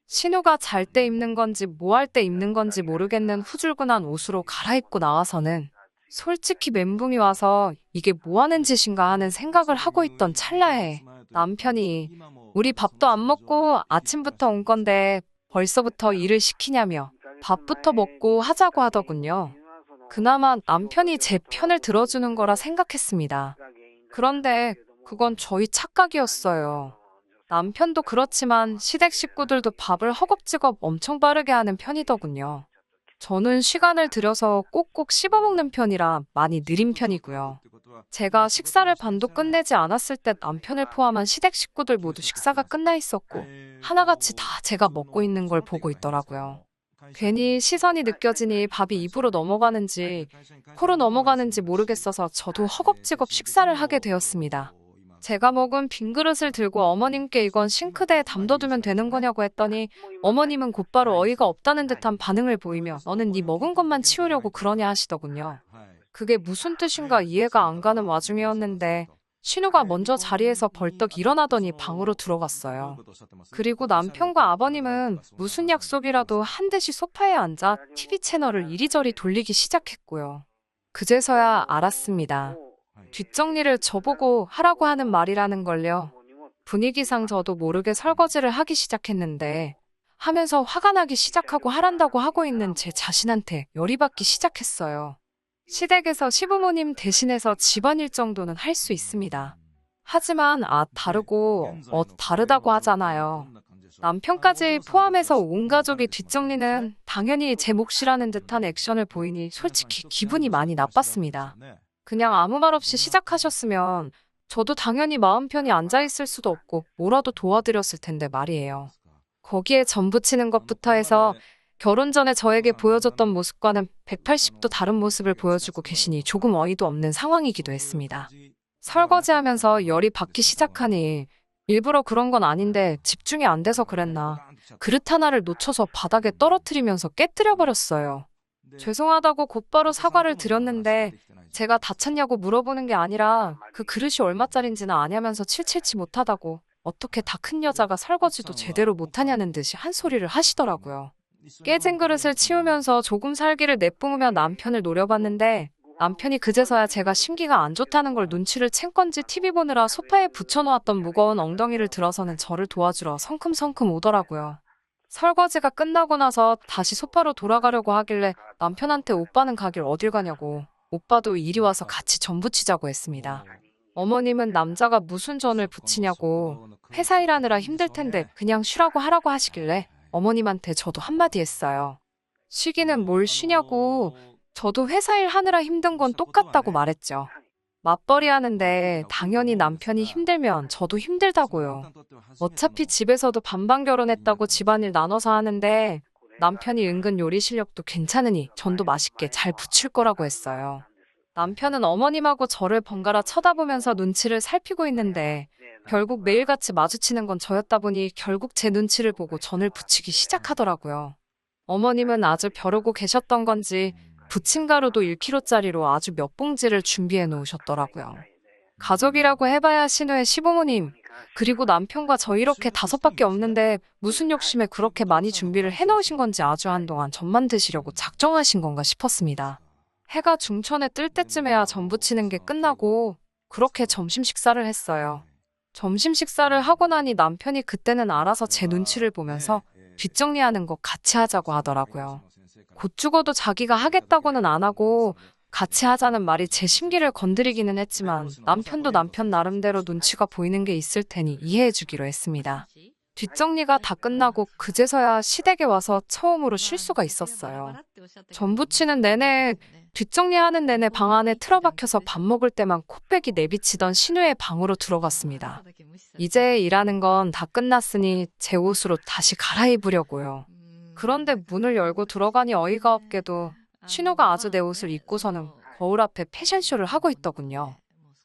신우가 잘 때 입는 건지 뭐 할 때 입는 건지 모르겠는 후줄근한 옷으로 갈아입고 나와서는 솔직히 멘붕이 와서 이게 뭐 하는 짓인가 하는 생각을 하고 있던 찰나에 남편이 우리 밥도 안 먹고 아침부터 온 건데 벌써부터 일을 시키냐며 밥부터 먹고 하자고 하더군요. 그나마 남편이 제 편을 들어주는 거라 생각했습니다. 그런데 그건 저희 착각이었어요. 남편도 그렇지만 시댁 식구들도 밥을 허겁지겁 엄청 빠르게 하는 편이더군요. 저는 시간을 들여서 꼭꼭 씹어먹는 편이라 많이 느린 편이고요. 제가 식사를 반도 끝내지 않았을 때 남편을 포함한 시댁 식구들 모두 식사가 끝나 있었고 하나같이 다 제가 먹고 있는 걸 보고 있더라고요. 괜히 시선이 느껴지니 밥이 입으로 넘어가는지 코로 넘어가는지 모르겠어서 저도 허겁지겁 식사를 하게 되었습니다. 제가 먹은 빈 그릇을 들고 어머님께 이건 싱크대에 담둬두면 되는 거냐고 했더니 어머님은 곧바로 어이가 없다는 듯한 반응을 보이며 너는 네 먹은 것만 치우려고 그러냐 하시더군요. 그게 무슨 뜻인가 이해가 안 가는 와중이었는데 신우가 먼저 자리에서 벌떡 일어나더니 방으로 들어갔어요. 그리고 남편과 아버님은 무슨 약속이라도 한 듯이 소파에 앉아 TV 채널을 이리저리 돌리기 시작했고요. 그제서야 알았습니다. 뒷정리를 저보고 하라고 하는 말이라는 걸요. 분위기상 저도 모르게 설거지를 하기 시작했는데 하면서 화가 나기 시작하고 하란다고 하고 있는 제 자신한테 열이 받기 시작했어요. 시댁에서 시부모님 대신해서 집안일 정도는 할 수 있습니다. 하지만 다르다고 하잖아요. 남편까지 포함해서 온 가족이 뒷정리는 당연히 제 몫이라는 듯한 액션을 보이니 솔직히 기분이 많이 나빴습니다. 그냥 아무 말 없이 시작하셨으면 저도 당연히 마음 편히 앉아있을 수도 없고 뭐라도 도와드렸을 텐데 말이에요. 거기에 전 부치는 것부터 해서 결혼 전에 저에게 보여줬던 모습과는 180도 다른 모습을 보여주고 계시니 조금 어이도 없는 상황이기도 했습니다. 설거지하면서 열이 받기 시작하니 일부러 그런 건 아닌데 집중이 안 돼서 그랬나. 그릇 하나를 놓쳐서 바닥에 떨어뜨리면서 깨뜨려버렸어요. 죄송하다고 곧바로 사과를 드렸는데 제가 다쳤냐고 물어보는 게 아니라 그 그릇이 얼마짜린지는 아냐면서 칠칠치 못하다고 어떻게 다 큰 여자가 설거지도 제대로 못하냐는 듯이 한 소리를 하시더라고요. 깨진 그릇을 치우면서 조금 살기를 내뿜으며 남편을 노려봤는데 남편이 그제서야 제가 심기가 안 좋다는 걸 눈치를 챈 건지 TV 보느라 소파에 붙여놓았던 무거운 엉덩이를 들어서는 저를 도와주러 성큼성큼 오더라고요. 설거지가 끝나고 나서 다시 소파로 돌아가려고 하길래 남편한테 오빠는 가길 어딜 가냐고 오빠도 이리 와서 같이 전 부치자고 했습니다. 어머님은 남자가 무슨 전을 부치냐고 회사 일하느라 힘들 텐데 그냥 쉬라고 하라고 하시길래 어머님한테 저도 한마디 했어요. 쉬기는 뭘 쉬냐고 저도 회사 일 하느라 힘든 건 똑같다고 말했죠. 맞벌이 하는데 당연히 남편이 힘들면 저도 힘들다고요. 어차피 집에서도 반반 결혼했다고 집안일 나눠서 하는데 남편이 은근 요리 실력도 괜찮으니 전도 맛있게 잘 부칠 거라고 했어요. 남편은 어머님하고 저를 번갈아 쳐다보면서 눈치를 살피고 있는데 결국 매일같이 마주치는 건 저였다 보니 결국 제 눈치를 보고 전을 부치기 시작하더라고요. 어머님은 아주 벼르고 계셨던 건지 부침가루도 1kg짜리로 아주 몇 봉지를 준비해 놓으셨더라고요. 가족이라고 해봐야 신우의 시부모님, 그리고 남편과 저 이렇게 5밖에 없는데 무슨 욕심에 그렇게 많이 준비를 해놓으신 건지 아주 한동안 전만 드시려고 작정하신 건가 싶었습니다. 해가 중천에 뜰 때쯤에야 전 부치는 게 끝나고 그렇게 점심 식사를 했어요. 점심 식사를 하고 나니 남편이 그때는 알아서 제 눈치를 보면서 뒷정리하는 거 같이 하자고 하더라고요. 곧 죽어도 자기가 하겠다고는 안 하고 같이 하자는 말이 제 심기를 건드리기는 했지만 남편도 남편 나름대로 눈치가 보이는 게 있을 테니 이해해주기로 했습니다. 뒷정리가 다 끝나고 그제서야 시댁에 와서 처음으로 쉴 수가 있었어요. 전 부치는 내내 뒷정리하는 내내 방 안에 틀어박혀서 밥 먹을 때만 코빼기 내비치던 신우의 방으로 들어갔습니다. 이제 일하는 건 다 끝났으니 제 옷으로 다시 갈아입으려고요. 그런데 문을 열고 들어가니 어이가 없게도 신우가 아주 내 옷을 입고서는 거울 앞에 패션쇼를 하고 있더군요.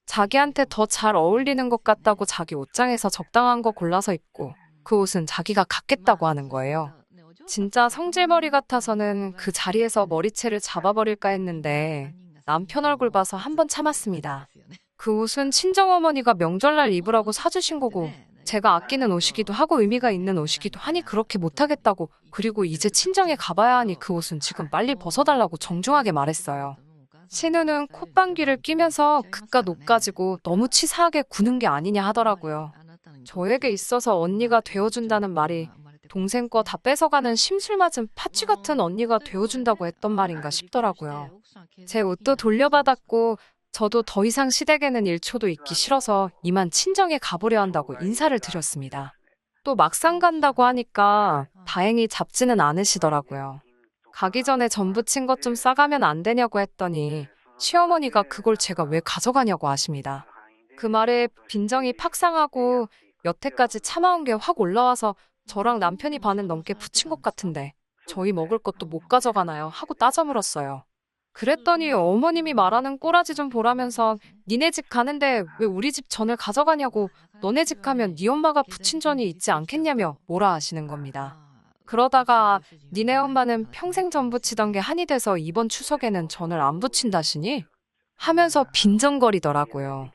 자기한테 더 잘 어울리는 것 같다고 자기 옷장에서 적당한 거 골라서 입고 그 옷은 자기가 갖겠다고 하는 거예요. 진짜 성질머리 같아서는 그 자리에서 머리채를 잡아버릴까 했는데 남편 얼굴 봐서 한번 참았습니다. 그 옷은 친정어머니가 명절날 입으라고 사주신 거고 제가 아끼는 옷이기도 하고 의미가 있는 옷이기도 하니 그렇게 못하겠다고, 그리고 이제 친정에 가봐야 하니 그 옷은 지금 빨리 벗어달라고 정중하게 말했어요. 신우는 콧방귀를 뀌면서 그깟 옷 가지고 너무 치사하게 구는 게 아니냐 하더라고요. 저에게 있어서 언니가 되어준다는 말이 동생 거 다 뺏어가는 심술 맞은 파쥐 같은 언니가 되어준다고 했던 말인가 싶더라고요. 제 옷도 돌려받았고 저도 더 이상 시댁에는 1초도 있기 싫어서 이만 친정에 가보려 한다고 인사를 드렸습니다. 또 막상 간다고 하니까 다행히 잡지는 않으시더라고요. 가기 전에 전 부친 것 좀 싸가면 안 되냐고 했더니 시어머니가 그걸 제가 왜 가져가냐고 하십니다. 그 말에 빈정이 팍 상하고 여태까지 참아온 게 확 올라와서 저랑 남편이 반은 넘게 붙인 것 같은데 저희 먹을 것도 못 가져가나요? 하고 따져 물었어요. 그랬더니 어머님이 말하는 꼬라지 좀 보라면서 니네 집 가는데 왜 우리 집 전을 가져가냐고, 너네 집 가면 네 엄마가 부친 전이 있지 않겠냐며 뭐라 하시는 겁니다. 그러다가 니네 엄마는 평생 전 부치던 게 한이 돼서 이번 추석에는 전을 안 부친다시니? 하면서 빈정거리더라고요.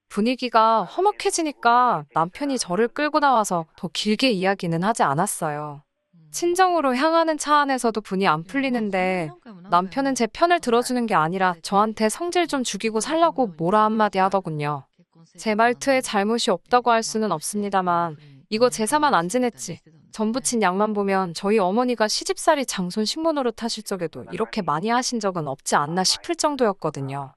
분위기가 험악해지니까 남편이 저를 끌고 나와서 더 길게 이야기는 하지 않았어요. 친정으로 향하는 차 안에서도 분이 안 풀리는데 남편은 제 편을 들어주는 게 아니라 저한테 성질 좀 죽이고 살라고 뭐라 한마디 하더군요. 제 말투에 잘못이 없다고 할 수는 없습니다만 이거 제사만 안 지냈지. 전 부친 양만 보면 저희 어머니가 시집살이 장손 식모노릇 하실 적에도 이렇게 많이 하신 적은 없지 않나 싶을 정도였거든요.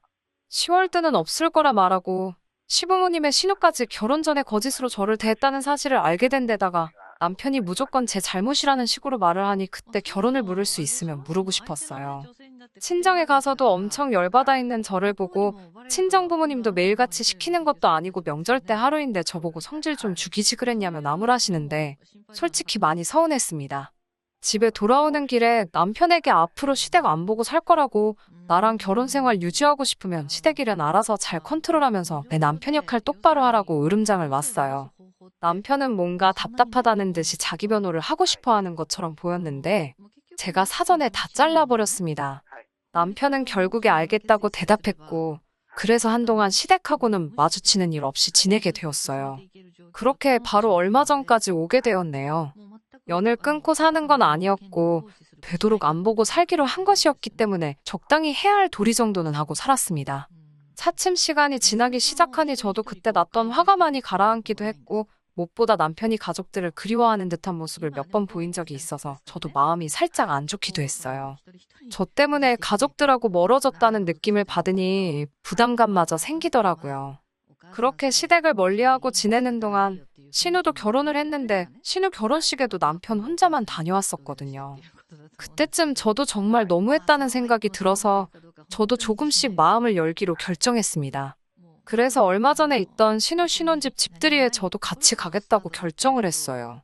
10월드는 없을 거라 말하고 시부모님의 신우까지 결혼 전에 거짓으로 저를 대했다는 사실을 알게 된 데다가 남편이 무조건 제 잘못이라는 식으로 말을 하니 그때 결혼을 물을 수 있으면 물고 싶었어요. 친정에 가서도 엄청 열받아 있는 저를 보고 친정 부모님도 매일같이 시키는 것도 아니고 명절 때 하루인데 저보고 성질 좀 죽이지 그랬냐며 나무라시는데 솔직히 많이 서운했습니다. 집에 돌아오는 길에 남편에게 앞으로 시댁 안 보고 살 거라고, 나랑 결혼 생활 유지하고 싶으면 시댁 일은 알아서 잘 컨트롤하면서 내 남편 역할 똑바로 하라고 으름장을 놨어요. 남편은 뭔가 답답하다는 듯이 자기 변호를 하고 싶어 하는 것처럼 보였는데 제가 사전에 다 잘라버렸습니다. 남편은 결국에 알겠다고 대답했고 그래서 한동안 시댁하고는 마주치는 일 없이 지내게 되었어요. 그렇게 바로 얼마 전까지 오게 되었네요. 연을 끊고 사는 건 아니었고 되도록 안 보고 살기로 한 것이었기 때문에 적당히 해야 할 도리 정도는 하고 살았습니다. 차츰 시간이 지나기 시작하니 저도 그때 났던 화가 많이 가라앉기도 했고 무엇보다 남편이 가족들을 그리워하는 듯한 모습을 몇 번 보인 적이 있어서 저도 마음이 살짝 안 좋기도 했어요. 저 때문에 가족들하고 멀어졌다는 느낌을 받으니 부담감마저 생기더라고요. 그렇게 시댁을 멀리하고 지내는 동안 신우도 결혼을 했는데 신우 결혼식에도 남편 혼자만 다녀왔었거든요. 그때쯤 저도 정말 너무했다는 생각이 들어서 저도 조금씩 마음을 열기로 결정했습니다. 그래서 얼마 전에 있던 신우 신혼집 집들이에 저도 같이 가겠다고 결정을 했어요.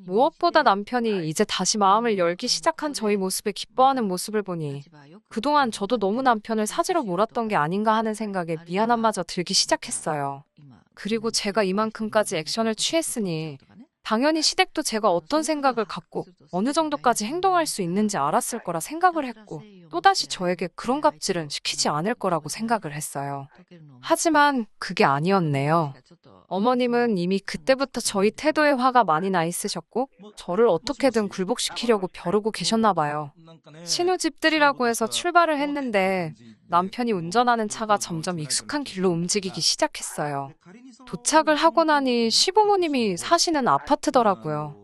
무엇보다 남편이 이제 다시 마음을 열기 시작한 저희 모습에 기뻐하는 모습을 보니 그동안 저도 너무 남편을 사지로 몰았던 게 아닌가 하는 생각에 미안함마저 들기 시작했어요. 그리고 제가 이만큼까지 액션을 취했으니 당연히 시댁도 제가 어떤 생각을 갖고 어느 정도까지 행동할 수 있는지 알았을 거라 생각을 했고 또다시 저에게 그런 갑질은 시키지 않을 거라고 생각을 했어요. 하지만 그게 아니었네요. 어머님은 이미 그때부터 저희 태도에 화가 많이 나 있으셨고 저를 어떻게든 굴복시키려고 벼르고 계셨나 봐요. 신우 집들이라고 해서 출발을 했는데 남편이 운전하는 차가 점점 익숙한 길로 움직이기 시작했어요. 도착을 하고 나니 시부모님이 사시는 아파트더라고요.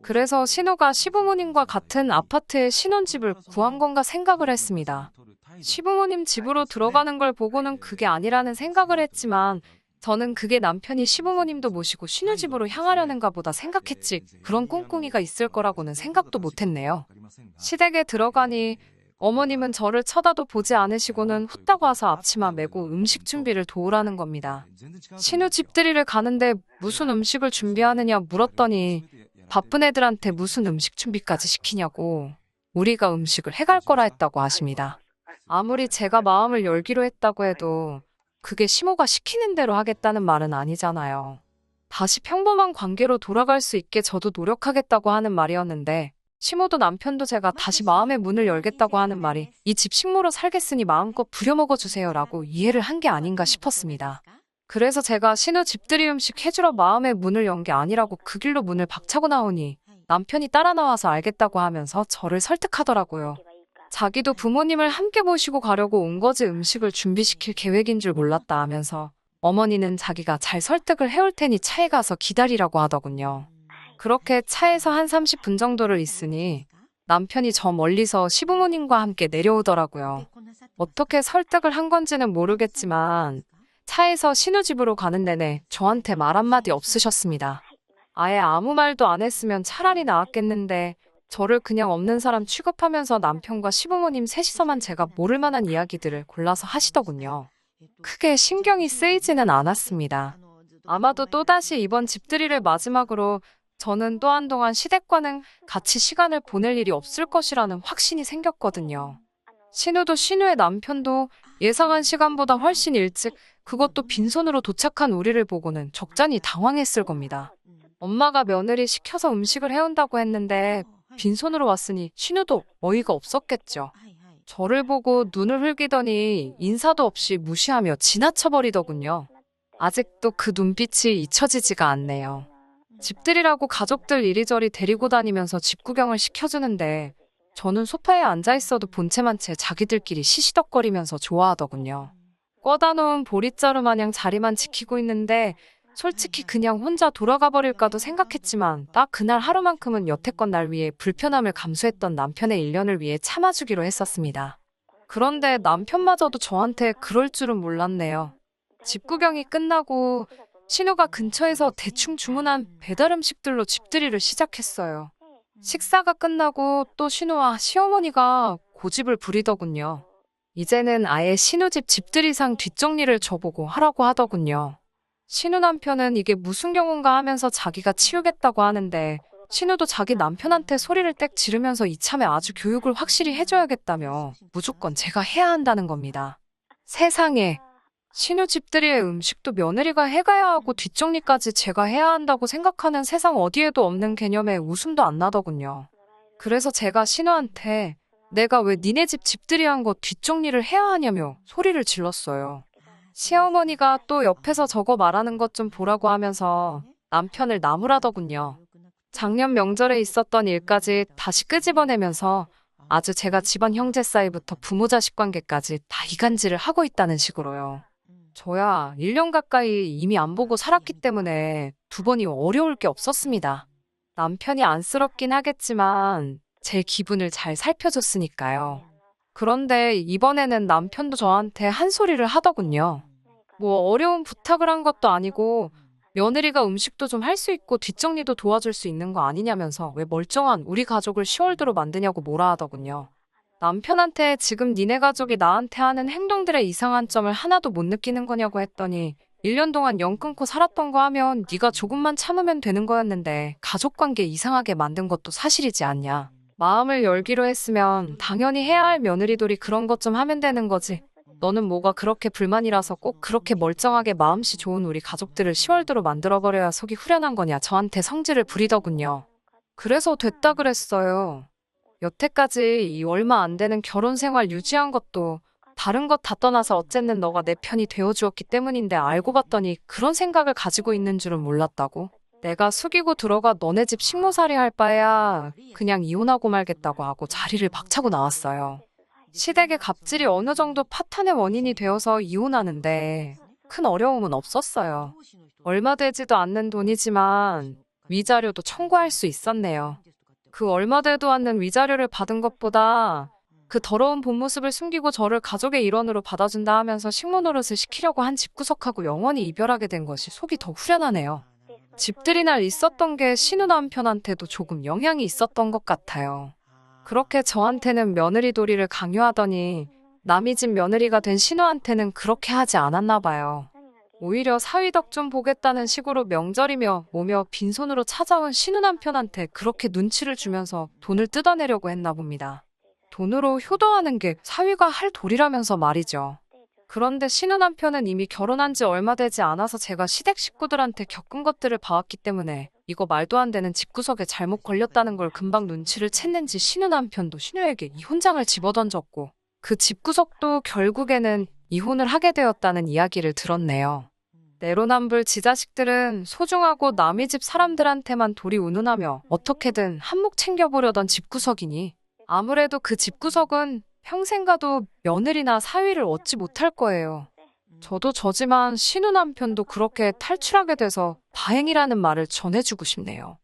그래서 신우가 시부모님과 같은 아파트에 신혼집을 구한 건가 생각을 했습니다. 시부모님 집으로 들어가는 걸 보고는 그게 아니라는 생각을 했지만 저는 그게 남편이 시부모님도 모시고 신우집으로 향하려는가 보다 생각했지 그런 꿍꿍이가 있을 거라고는 생각도 못했네요. 시댁에 들어가니 어머님은 저를 쳐다도 보지 않으시고는 후딱 와서 앞치마 메고 음식 준비를 도우라는 겁니다. 신우 집들이를 가는데 무슨 음식을 준비하느냐 물었더니 바쁜 애들한테 무슨 음식 준비까지 시키냐고 우리가 음식을 해갈 거라 했다고 하십니다. 아무리 제가 마음을 열기로 했다고 해도 그게 시모가 시키는 대로 하겠다는 말은 아니잖아요. 다시 평범한 관계로 돌아갈 수 있게 저도 노력하겠다고 하는 말이었는데 시모도 남편도 제가 다시 마음의 문을 열겠다고 하는 말이 이 집 식모로 살겠으니 마음껏 부려먹어 주세요라고 이해를 한 게 아닌가 싶었습니다. 그래서 제가 신우 집들이 음식 해주러 마음의 문을 연 게 아니라고 그 길로 문을 박차고 나오니 남편이 따라 나와서 알겠다고 하면서 저를 설득하더라고요. 자기도 부모님을 함께 모시고 가려고 온 거지 음식을 준비시킬 계획인 줄 몰랐다 하면서 어머니는 자기가 잘 설득을 해올 테니 차에 가서 기다리라고 하더군요. 그렇게 차에서 한 30분 정도를 있으니 남편이 저 멀리서 시부모님과 함께 내려오더라고요. 어떻게 설득을 한 건지는 모르겠지만 차에서 신우집으로 가는 내내 저한테 말 한마디 없으셨습니다. 아예 아무 말도 안 했으면 차라리 나았겠는데 저를 그냥 없는 사람 취급하면서 남편과 시부모님 셋이서만 제가 모를 만한 이야기들을 골라서 하시더군요. 크게 신경이 쓰이지는 않았습니다. 아마도 또다시 이번 집들이를 마지막으로 저는 또 한동안 시댁과는 같이 시간을 보낼 일이 없을 것이라는 확신이 생겼거든요. 신우도 신우의 남편도 예상한 시간보다 훨씬 일찍 그것도 빈손으로 도착한 우리를 보고는 적잖이 당황했을 겁니다. 엄마가 며느리 시켜서 음식을 해온다고 했는데 빈손으로 왔으니 신우도 어이가 없었겠죠. 저를 보고 눈을 흘기더니 인사도 없이 무시하며 지나쳐버리더군요. 아직도 그 눈빛이 잊혀지지가 않네요. 집들이라고 가족들 이리저리 데리고 다니면서 집 구경을 시켜주는데 저는 소파에 앉아있어도 본체만 채 자기들끼리 시시덕거리면서 좋아하더군요. 꺼다 놓은 보릿자루 마냥 자리만 지키고 있는데 솔직히 그냥 혼자 돌아가 버릴까도 생각했지만 딱 그날 하루만큼은 여태껏 날 위해 불편함을 감수했던 남편의 일련을 위해 참아주기로 했었습니다. 그런데 남편마저도 저한테 그럴 줄은 몰랐네요. 집 구경이 끝나고 신우가 근처에서 대충 주문한 배달 음식들로 집들이를 시작했어요. 식사가 끝나고 또 신우와 시어머니가 고집을 부리더군요. 이제는 아예 신우집 집들이상 뒷정리를 저보고 하라고 하더군요. 신우 남편은 이게 무슨 경우인가 하면서 자기가 치우겠다고 하는데 신우도 자기 남편한테 소리를 떽 지르면서 이참에 아주 교육을 확실히 해줘야겠다며 무조건 제가 해야 한다는 겁니다. 세상에, 신우 집들이의 음식도 며느리가 해가야 하고 뒷정리까지 제가 해야 한다고 생각하는 세상 어디에도 없는 개념에 웃음도 안 나더군요. 그래서 제가 신우한테 내가 왜 니네 집 집들이한 거 뒷정리를 해야 하냐며 소리를 질렀어요. 시어머니가 또 옆에서 저거 말하는 것 좀 보라고 하면서 남편을 나무라더군요. 작년 명절에 있었던 일까지 다시 끄집어내면서 아주 제가 집안 형제 사이부터 부모 자식 관계까지 다 이간질을 하고 있다는 식으로요. 저야 1년 가까이 이미 안 보고 살았기 때문에 두 번이 어려울 게 없었습니다. 남편이 안쓰럽긴 하겠지만 제 기분을 잘 살펴줬으니까요. 그런데 이번에는 남편도 저한테 한 소리를 하더군요. 뭐 어려운 부탁을 한 것도 아니고 며느리가 음식도 좀 할 수 있고 뒷정리도 도와줄 수 있는 거 아니냐면서 왜 멀쩡한 우리 가족을 시월드로 만드냐고 뭐라 하더군요. 남편한테 지금 니네 가족이 나한테 하는 행동들의 이상한 점을 하나도 못 느끼는 거냐고 했더니 1년 동안 연 끊고 살았던 거 하면 네가 조금만 참으면 되는 거였는데 가족관계 이상하게 만든 것도 사실이지 않냐. 마음을 열기로 했으면 당연히 해야 할 며느리들이 그런 것 좀 하면 되는 거지. 너는 뭐가 그렇게 불만이라서 꼭 그렇게 멀쩡하게 마음씨 좋은 우리 가족들을 시월드로 만들어버려야 속이 후련한 거냐 저한테 성질을 부리더군요. 그래서 됐다 그랬어요. 여태까지 이 얼마 안 되는 결혼 생활 유지한 것도 다른 것 다 떠나서 어쨌든 너가 내 편이 되어주었기 때문인데 알고 봤더니 그런 생각을 가지고 있는 줄은 몰랐다고? 내가 숙이고 들어가 너네 집 식모살이 할 바에야 그냥 이혼하고 말겠다고 하고 자리를 박차고 나왔어요. 시댁의 갑질이 어느 정도 파탄의 원인이 되어서 이혼하는데 큰 어려움은 없었어요. 얼마 되지도 않는 돈이지만 위자료도 청구할 수 있었네요. 그 얼마 되도 않는 위자료를 받은 것보다 그 더러운 본 모습을 숨기고 저를 가족의 일원으로 받아준다 하면서 식모 노릇을 시키려고 한 집구석하고 영원히 이별하게 된 것이 속이 더 후련하네요. 집들이 날 있었던 게 신우 남편한테도 조금 영향이 있었던 것 같아요. 그렇게 저한테는 며느리 도리를 강요하더니 남이 집 며느리가 된 신우한테는 그렇게 하지 않았나 봐요. 오히려 사위 덕 좀 보겠다는 식으로 명절이며 뭐며 빈손으로 찾아온 신우 남편한테 그렇게 눈치를 주면서 돈을 뜯어내려고 했나 봅니다. 돈으로 효도하는 게 사위가 할 도리라면서 말이죠. 그런데 신우 남편은 이미 결혼한 지 얼마 되지 않아서 제가 시댁 식구들한테 겪은 것들을 봐왔기 때문에 이거 말도 안 되는 집구석에 잘못 걸렸다는 걸 금방 눈치를 챘는지 신우 남편도 신우에게 이혼장을 집어던졌고 그 집구석도 결국에는 이혼을 하게 되었다는 이야기를 들었네요. 내로남불 지자식들은 소중하고 남의 집 사람들한테만 도리 운운하며 어떻게든 한몫 챙겨보려던 집구석이니 아무래도 그 집구석은 평생 가도 며느리나 사위를 얻지 못할 거예요. 저도 저지만 신우 남편도 그렇게 탈출하게 돼서 다행이라는 말을 전해주고 싶네요.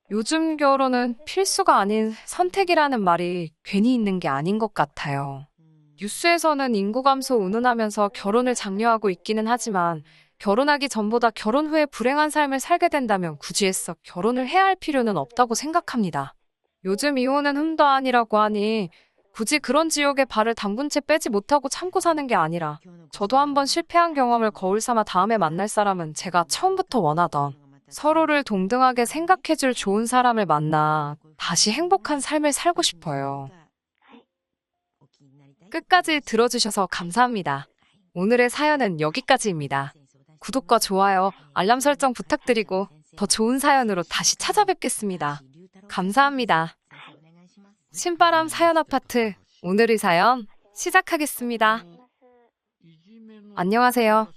요즘 결혼은 필수가 아닌 선택이라는 말이 괜히 있는 게 아닌 것 같아요. 뉴스에서는 인구 감소 운운하면서 결혼을 장려하고 있기는 하지만 결혼하기 전보다 결혼 후에 불행한 삶을 살게 된다면 굳이 애써 결혼을 해야 할 필요는 없다고 생각합니다. 요즘 이혼은 흠도 아니라고 하니 굳이 그런 지옥에 발을 담근 채 빼지 못하고 참고 사는 게 아니라 저도 한번 실패한 경험을 거울 삼아 다음에 만날 사람은 제가 처음부터 원하던 서로를 동등하게 생각해줄 좋은 사람을 만나 다시 행복한 삶을 살고 싶어요. 끝까지 들어주셔서 감사합니다. 오늘의 사연은 여기까지입니다. 구독과 좋아요, 알람 설정 부탁드리고 더 좋은 사연으로 다시 찾아뵙겠습니다. 감사합니다. 신바람 사연 아파트, 오늘의 사연 시작하겠습니다. 안녕하세요.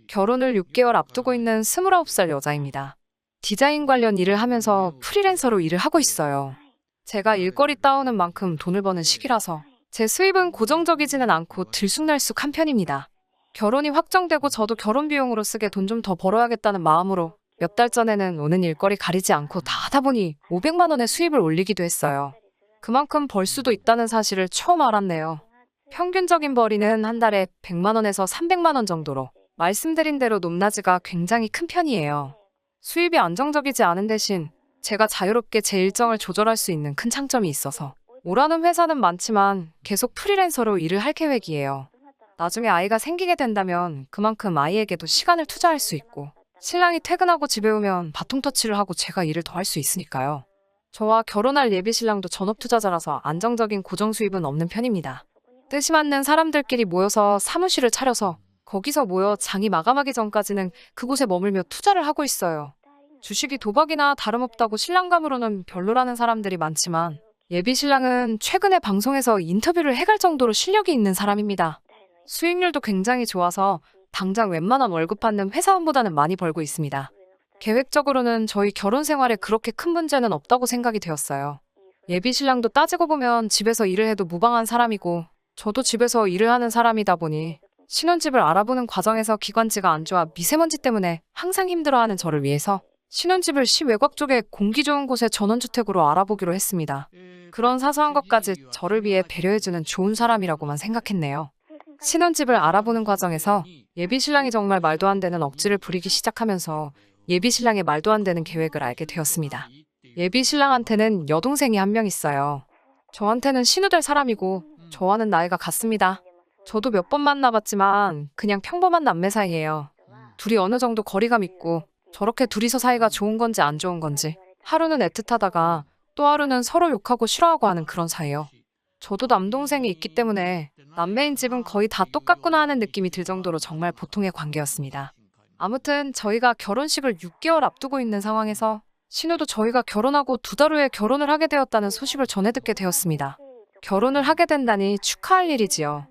결혼을 6개월 앞두고 있는 29살 여자입니다. 디자인 관련 일을 하면서 프리랜서로 일을 하고 있어요. 제가 일거리 따오는 만큼 돈을 버는 시기라서 제 수입은 고정적이지는 않고 들쑥날쑥한 편입니다. 결혼이 확정되고 저도 결혼 비용으로 쓰게 돈 좀 더 벌어야겠다는 마음으로 몇 달 전에는 오는 일거리 가리지 않고 다 하다 보니 500만 원의 수입을 올리기도 했어요. 그만큼 벌 수도 있다는 사실을 처음 알았네요. 평균적인 벌이는 한 달에 100만 원에서 300만 원 정도로 말씀드린 대로 높낮이가 굉장히 큰 편이에요. 수입이 안정적이지 않은 대신 제가 자유롭게 제 일정을 조절할 수 있는 큰 장점이 있어서 오라는 회사는 많지만 계속 프리랜서로 일을 할 계획이에요. 나중에 아이가 생기게 된다면 그만큼 아이에게도 시간을 투자할 수 있고 신랑이 퇴근하고 집에 오면 바통 터치를 하고 제가 일을 더 할 수 있으니까요. 저와 결혼할 예비 신랑도 전업 투자자라서 안정적인 고정 수입은 없는 편입니다. 뜻이 맞는 사람들끼리 모여서 사무실을 차려서 거기서 모여 장이 마감하기 전까지는 그곳에 머물며 투자를 하고 있어요. 주식이 도박이나 다름없다고 신랑감으로는 별로라는 사람들이 많지만 예비 신랑은 최근에 방송에서 인터뷰를 해갈 정도로 실력이 있는 사람입니다. 수익률도 굉장히 좋아서 당장 웬만한 월급 받는 회사원보다는 많이 벌고 있습니다. 계획적으로는 저희 결혼 생활에 그렇게 큰 문제는 없다고 생각이 되었어요. 예비 신랑도 따지고 보면 집에서 일을 해도 무방한 사람이고 저도 집에서 일을 하는 사람이다 보니 신혼집을 알아보는 과정에서 기관지가 안 좋아 미세먼지 때문에 항상 힘들어하는 저를 위해서 신혼집을 시 외곽 쪽에 공기 좋은 곳에 전원주택으로 알아보기로 했습니다. 그런 사소한 것까지 저를 위해 배려해주는 좋은 사람이라고만 생각했네요. 신혼집을 알아보는 과정에서 예비 신랑이 정말 말도 안 되는 억지를 부리기 시작하면서 예비 신랑의 말도 안 되는 계획을 알게 되었습니다. 예비 신랑한테는 여동생이 한 명 있어요. 저한테는 신우될 사람이고 저와는 나이가 같습니다. 저도 몇 번 만나봤지만 그냥 평범한 남매 사이예요. 둘이 어느 정도 거리감 있고 저렇게 둘이서 사이가 좋은 건지 안 좋은 건지 하루는 애틋하다가 또 하루는 서로 욕하고 싫어하고 하는 그런 사이예요. 저도 남동생이 있기 때문에 남매인 집은 거의 다 똑같구나 하는 느낌이 들 정도로 정말 보통의 관계였습니다. 아무튼 저희가 결혼식을 6개월 앞두고 있는 상황에서 신우도 저희가 결혼하고 2달 후에 결혼을 하게 되었다는 소식을 전해 듣게 되었습니다. 결혼을 하게 된다니 축하할 일이지요.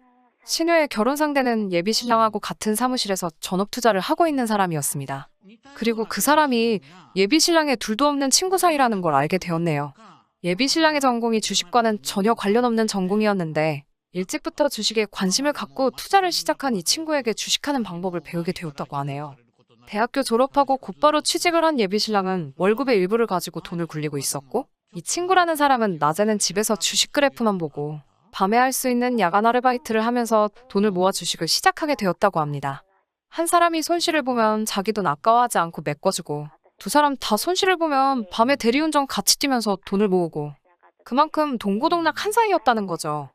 신우의 결혼 상대는 예비 신랑하고 같은 사무실에서 전업 투자를 하고 있는 사람이었습니다. 그리고 그 사람이 예비 신랑의 둘도 없는 친구 사이라는 걸 알게 되었네요. 예비 신랑의 전공이 주식과는 전혀 관련 없는 전공이었는데 일찍부터 주식에 관심을 갖고 투자를 시작한 이 친구에게 주식하는 방법을 배우게 되었다고 하네요. 대학교 졸업하고 곧바로 취직을 한 예비 신랑은 월급의 일부를 가지고 돈을 굴리고 있었고 이 친구라는 사람은 낮에는 집에서 주식 그래프만 보고 밤에 할 수 있는 야간 아르바이트를 하면서 돈을 모아 주식을 시작하게 되었다고 합니다. 한 사람이 손실을 보면 자기 돈 아까워하지 않고 메꿔주고 두 사람 다 손실을 보면 밤에 대리운전 같이 뛰면서 돈을 모으고 그만큼 동고동락 한 사이였다는 거죠.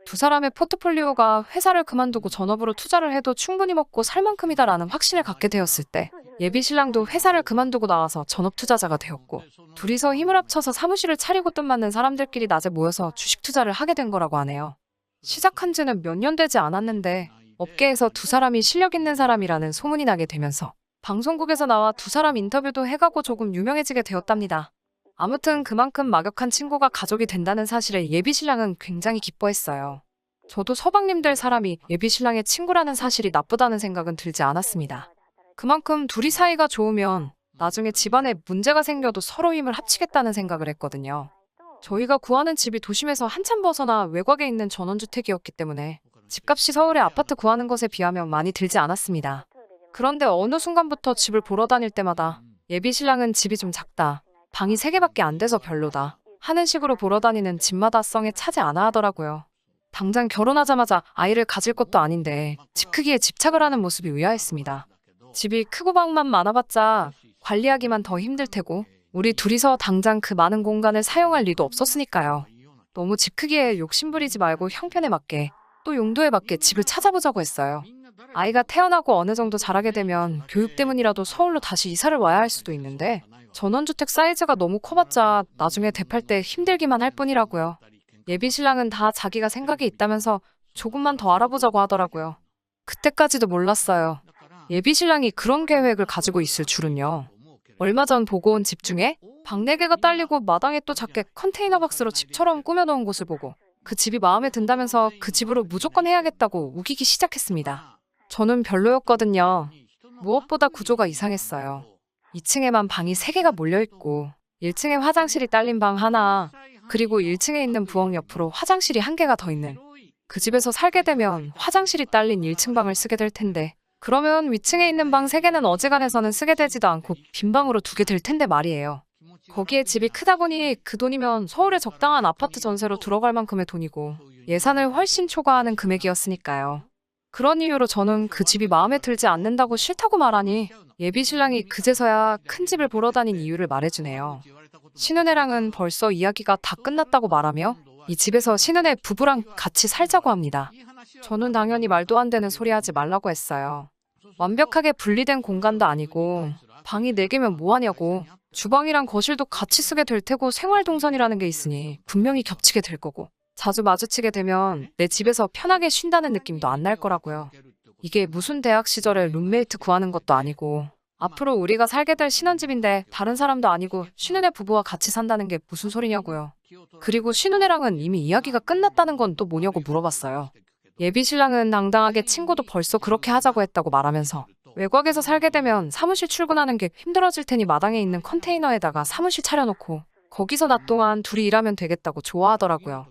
두 사람의 포트폴리오가 회사를 그만두고 전업으로 투자를 해도 충분히 먹고 살 만큼이다라는 확신을 갖게 되었을 때 예비 신랑도 회사를 그만두고 나와서 전업 투자자가 되었고 둘이서 힘을 합쳐서 사무실을 차리고 뜻맞는 사람들끼리 낮에 모여서 주식 투자를 하게 된 거라고 하네요. 시작한 지는 몇 년 되지 않았는데 업계에서 두 사람이 실력 있는 사람이라는 소문이 나게 되면서 방송국에서 나와 두 사람 인터뷰도 해가고 조금 유명해지게 되었답니다. 아무튼 그만큼 막역한 친구가 가족이 된다는 사실에 예비 신랑은 굉장히 기뻐했어요. 저도 서방님들 사람이 예비 신랑의 친구라는 사실이 나쁘다는 생각은 들지 않았습니다. 그만큼 둘이 사이가 좋으면 나중에 집안에 문제가 생겨도 서로 힘을 합치겠다는 생각을 했거든요. 저희가 구하는 집이 도심에서 한참 벗어나 외곽에 있는 전원주택이었기 때문에 집값이 서울의 아파트 구하는 것에 비하면 많이 들지 않았습니다. 그런데 어느 순간부터 집을 보러 다닐 때마다 예비 신랑은 집이 좀 작다, 방이 3개밖에 안 돼서 별로다 하는 식으로 보러 다니는 집마다 성에 차지 않아 하더라고요. 당장 결혼하자마자 아이를 가질 것도 아닌데 집 크기에 집착을 하는 모습이 의아했습니다. 집이 크고 방만 많아봤자 관리하기만 더 힘들 테고 우리 둘이서 당장 그 많은 공간을 사용할 리도 없었으니까요. 너무 집 크기에 욕심부리지 말고 형편에 맞게 또 용도에 맞게 집을 찾아보자고 했어요. 아이가 태어나고 어느 정도 자라게 되면 교육 때문이라도 서울로 다시 이사를 와야 할 수도 있는데 전원주택 사이즈가 너무 커봤자 나중에 대팔 때 힘들기만 할 뿐이라고요. 예비 신랑은 다 자기가 생각이 있다면서 조금만 더 알아보자고 하더라고요. 그때까지도 몰랐어요. 예비 신랑이 그런 계획을 가지고 있을 줄은요. 얼마 전 보고 온 집 중에 방 4개가 딸리고 마당에 또 작게 컨테이너 박스로 집처럼 꾸며놓은 곳을 보고 그 집이 마음에 든다면서 그 집으로 무조건 해야겠다고 우기기 시작했습니다. 저는 별로였거든요. 무엇보다 구조가 이상했어요. 2층에만 방이 3개가 몰려있고 1층에 화장실이 딸린 방 하나, 그리고 1층에 있는 부엌 옆으로 화장실이 1개가 더 있는, 그 집에서 살게 되면 화장실이 딸린 1층 방을 쓰게 될 텐데 그러면 위층에 있는 방 3개는 어지간해서는 쓰게 되지도 않고 빈 방으로 두게 될 텐데 말이에요. 거기에 집이 크다 보니 그 돈이면 서울에 적당한 아파트 전세로 들어갈 만큼의 돈이고 예산을 훨씬 초과하는 금액이었으니까요. 그런 이유로 저는 그 집이 마음에 들지 않는다고 싫다고 말하니 예비 신랑이 그제서야 큰 집을 보러 다닌 이유를 말해주네요. 신은혜랑은 벌써 이야기가 다 끝났다고 말하며 이 집에서 신은혜 부부랑 같이 살자고 합니다. 저는 당연히 말도 안 되는 소리 하지 말라고 했어요. 완벽하게 분리된 공간도 아니고 방이 4개면 뭐하냐고. 주방이랑 거실도 같이 쓰게 될 테고 생활동선이라는 게 있으니 분명히 겹치게 될 거고 자주 마주치게 되면 내 집에서 편하게 쉰다는 느낌도 안 날 거라고요. 이게 무슨 대학 시절에 룸메이트 구하는 것도 아니고 앞으로 우리가 살게 될 신혼집인데 다른 사람도 아니고 신은혜 부부와 같이 산다는 게 무슨 소리냐고요. 그리고 신은혜랑은 이미 이야기가 끝났다는 건 또 뭐냐고 물어봤어요. 예비 신랑은 당당하게 친구도 벌써 그렇게 하자고 했다고 말하면서 외곽에서 살게 되면 사무실 출근하는 게 힘들어질 테니 마당에 있는 컨테이너에다가 사무실 차려놓고 거기서 낮 동안 둘이 일하면 되겠다고 좋아하더라고요.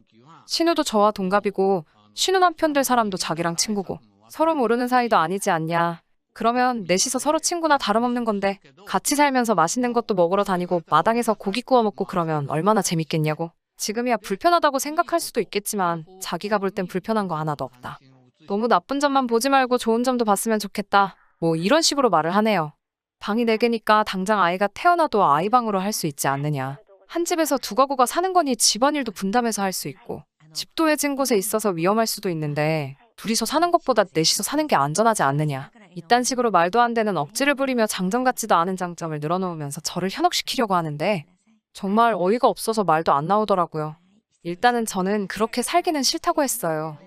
신우도 저와 동갑이고 신우 남편 될 사람도 자기랑 친구고 서로 모르는 사이도 아니지 않냐. 그러면 넷이서 서로 친구나 다름없는 건데 같이 살면서 맛있는 것도 먹으러 다니고 마당에서 고기 구워 먹고 그러면 얼마나 재밌겠냐고. 지금이야 불편하다고 생각할 수도 있겠지만 자기가 볼 땐 불편한 거 하나도 없다. 너무 나쁜 점만 보지 말고 좋은 점도 봤으면 좋겠다. 뭐 이런 식으로 말을 하네요. 방이 4개니까 당장 아이가 태어나도 아이방으로 할 수 있지 않느냐. 한 집에서 두 가구가 사는 거니 집안일도 분담해서 할 수 있고 집도 해진 곳에 있어서 위험할 수도 있는데 둘이서 사는 것보다 넷이서 사는 게 안전하지 않느냐. 이딴 식으로 말도 안 되는 억지를 부리며 장점 같지도 않은 장점을 늘어놓으면서 저를 현혹시키려고 하는데 정말 어이가 없어서 말도 안 나오더라고요. 일단은 저는 그렇게 살기는 싫다고 했어요.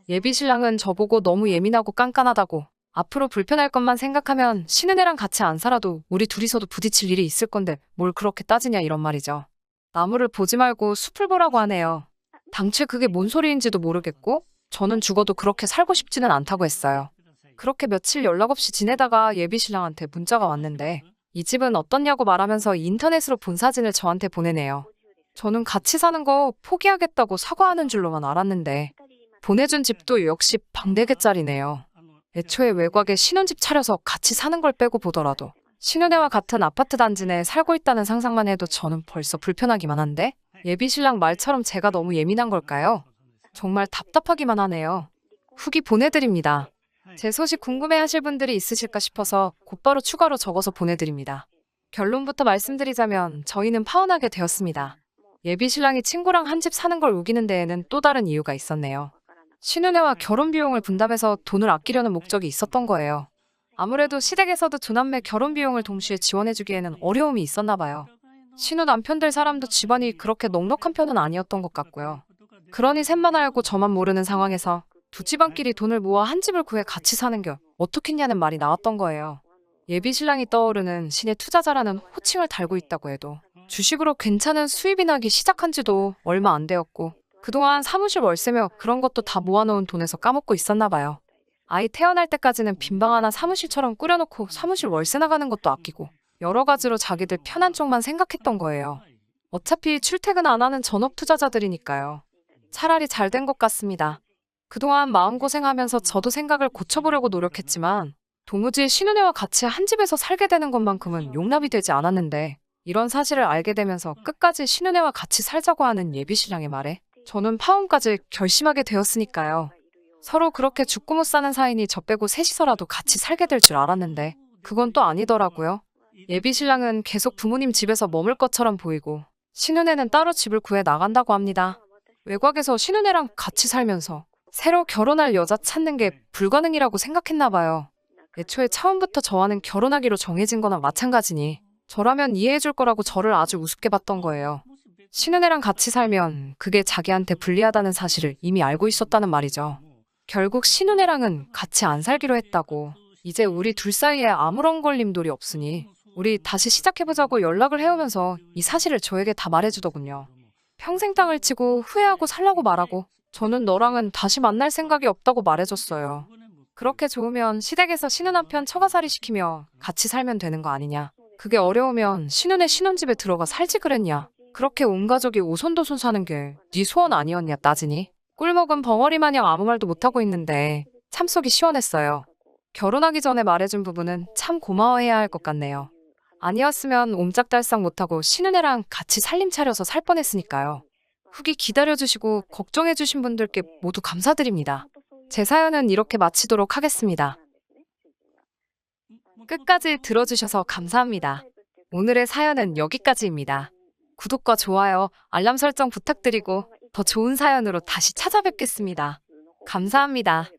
예비 신랑은 저보고 너무 예민하고 깐깐하다고 앞으로 불편할 것만 생각하면 신은혜랑 같이 안 살아도 우리 둘이서도 부딪힐 일이 있을 건데 뭘 그렇게 따지냐 이런 말이죠. 나무를 보지 말고 숲을 보라고 하네요. 당최 그게 뭔 소리인지도 모르겠고 저는 죽어도 그렇게 살고 싶지는 않다고 했어요. 그렇게 며칠 연락 없이 지내다가 예비 신랑한테 문자가 왔는데 이 집은 어떻냐고 말하면서 인터넷으로 본 사진을 저한테 보내네요. 저는 같이 사는 거 포기하겠다고 사과하는 줄로만 알았는데 보내준 집도 역시 방 4개짜리네요. 애초에 외곽에 신혼집 차려서 같이 사는 걸 빼고 보더라도 신혼애와 같은 아파트 단지 내에 살고 있다는 상상만 해도 저는 벌써 불편하기만 한데 예비 신랑 말처럼 제가 너무 예민한 걸까요? 정말 답답하기만 하네요. 후기 보내드립니다. 제 소식 궁금해하실 분들이 있으실까 싶어서 곧바로 추가로 적어서 보내드립니다. 결론부터 말씀드리자면 저희는 파혼하게 되었습니다. 예비 신랑이 친구랑 한 집 사는 걸 우기는 데에는 또 다른 이유가 있었네요. 신혼애와 결혼 비용을 분담해서 돈을 아끼려는 목적이 있었던 거예요. 아무래도 시댁에서도 두남매 결혼 비용을 동시에 지원해주기에는 어려움이 있었나 봐요. 신우 남편들 사람도 집안이 그렇게 넉넉한 편은 아니었던 것 같고요. 그러니 셋만 알고 저만 모르는 상황에서 두 집안끼리 돈을 모아 한 집을 구해 같이 사는 게 어떻겠냐는 말이 나왔던 거예요. 예비 신랑이 떠오르는 신의 투자자라는 호칭을 달고 있다고 해도 주식으로 괜찮은 수입이 나기 시작한 지도 얼마 안 되었고 그동안 사무실 월세며 그런 것도 다 모아놓은 돈에서 까먹고 있었나 봐요. 아이 태어날 때까지는 빈방 하나 사무실처럼 꾸려놓고 사무실 월세 나가는 것도 아끼고 여러 가지로 자기들 편한 쪽만 생각했던 거예요. 어차피 출퇴근 안 하는 전업 투자자들이니까요. 차라리 잘 된 것 같습니다. 그동안 마음고생하면서 저도 생각을 고쳐보려고 노력했지만 도무지 신은혜와 같이 한 집에서 살게 되는 것만큼은 용납이 되지 않았는데 이런 사실을 알게 되면서 끝까지 신은혜와 같이 살자고 하는 예비신랑의 말에 저는 파혼까지 결심하게 되었으니까요. 서로 그렇게 죽고 못 사는 사이니 저 빼고 셋이서라도 같이 살게 될 줄 알았는데 그건 또 아니더라고요. 예비신랑은 계속 부모님 집에서 머물 것처럼 보이고 신은혜는 따로 집을 구해 나간다고 합니다. 외곽에서 신은혜랑 같이 살면서 새로 결혼할 여자 찾는 게 불가능이라고 생각했나 봐요. 애초에 처음부터 저와는 결혼하기로 정해진 거나 마찬가지니 저라면 이해해줄 거라고 저를 아주 우습게 봤던 거예요. 신은혜랑 같이 살면 그게 자기한테 불리하다는 사실을 이미 알고 있었다는 말이죠. 결국 신은혜랑은 같이 안 살기로 했다고 이제 우리 둘 사이에 아무런 걸림돌이 없으니 우리 다시 시작해보자고 연락을 해오면서 이 사실을 저에게 다 말해주더군요. 평생 땅을 치고 후회하고 살라고 말하고 저는 너랑은 다시 만날 생각이 없다고 말해줬어요. 그렇게 좋으면 시댁에서 신우 남편 처가살이 시키며 같이 살면 되는 거 아니냐. 그게 어려우면 신우네 신혼집에 들어가 살지 그랬냐. 그렇게 온 가족이 오손도손 사는 게 네 소원 아니었냐 따지니. 꿀먹은 벙어리 마냥 아무 말도 못하고 있는데 참 속이 시원했어요. 결혼하기 전에 말해준 부분은 참 고마워해야 할 것 같네요. 아니었으면 옴짝달싹 못하고 신은혜랑 같이 살림 차려서 살 뻔했으니까요. 후기 기다려주시고 걱정해주신 분들께 모두 감사드립니다. 제 사연은 이렇게 마치도록 하겠습니다. 끝까지 들어주셔서 감사합니다. 오늘의 사연은 여기까지입니다. 구독과 좋아요, 알람 설정 부탁드리고 더 좋은 사연으로 다시 찾아뵙겠습니다. 감사합니다.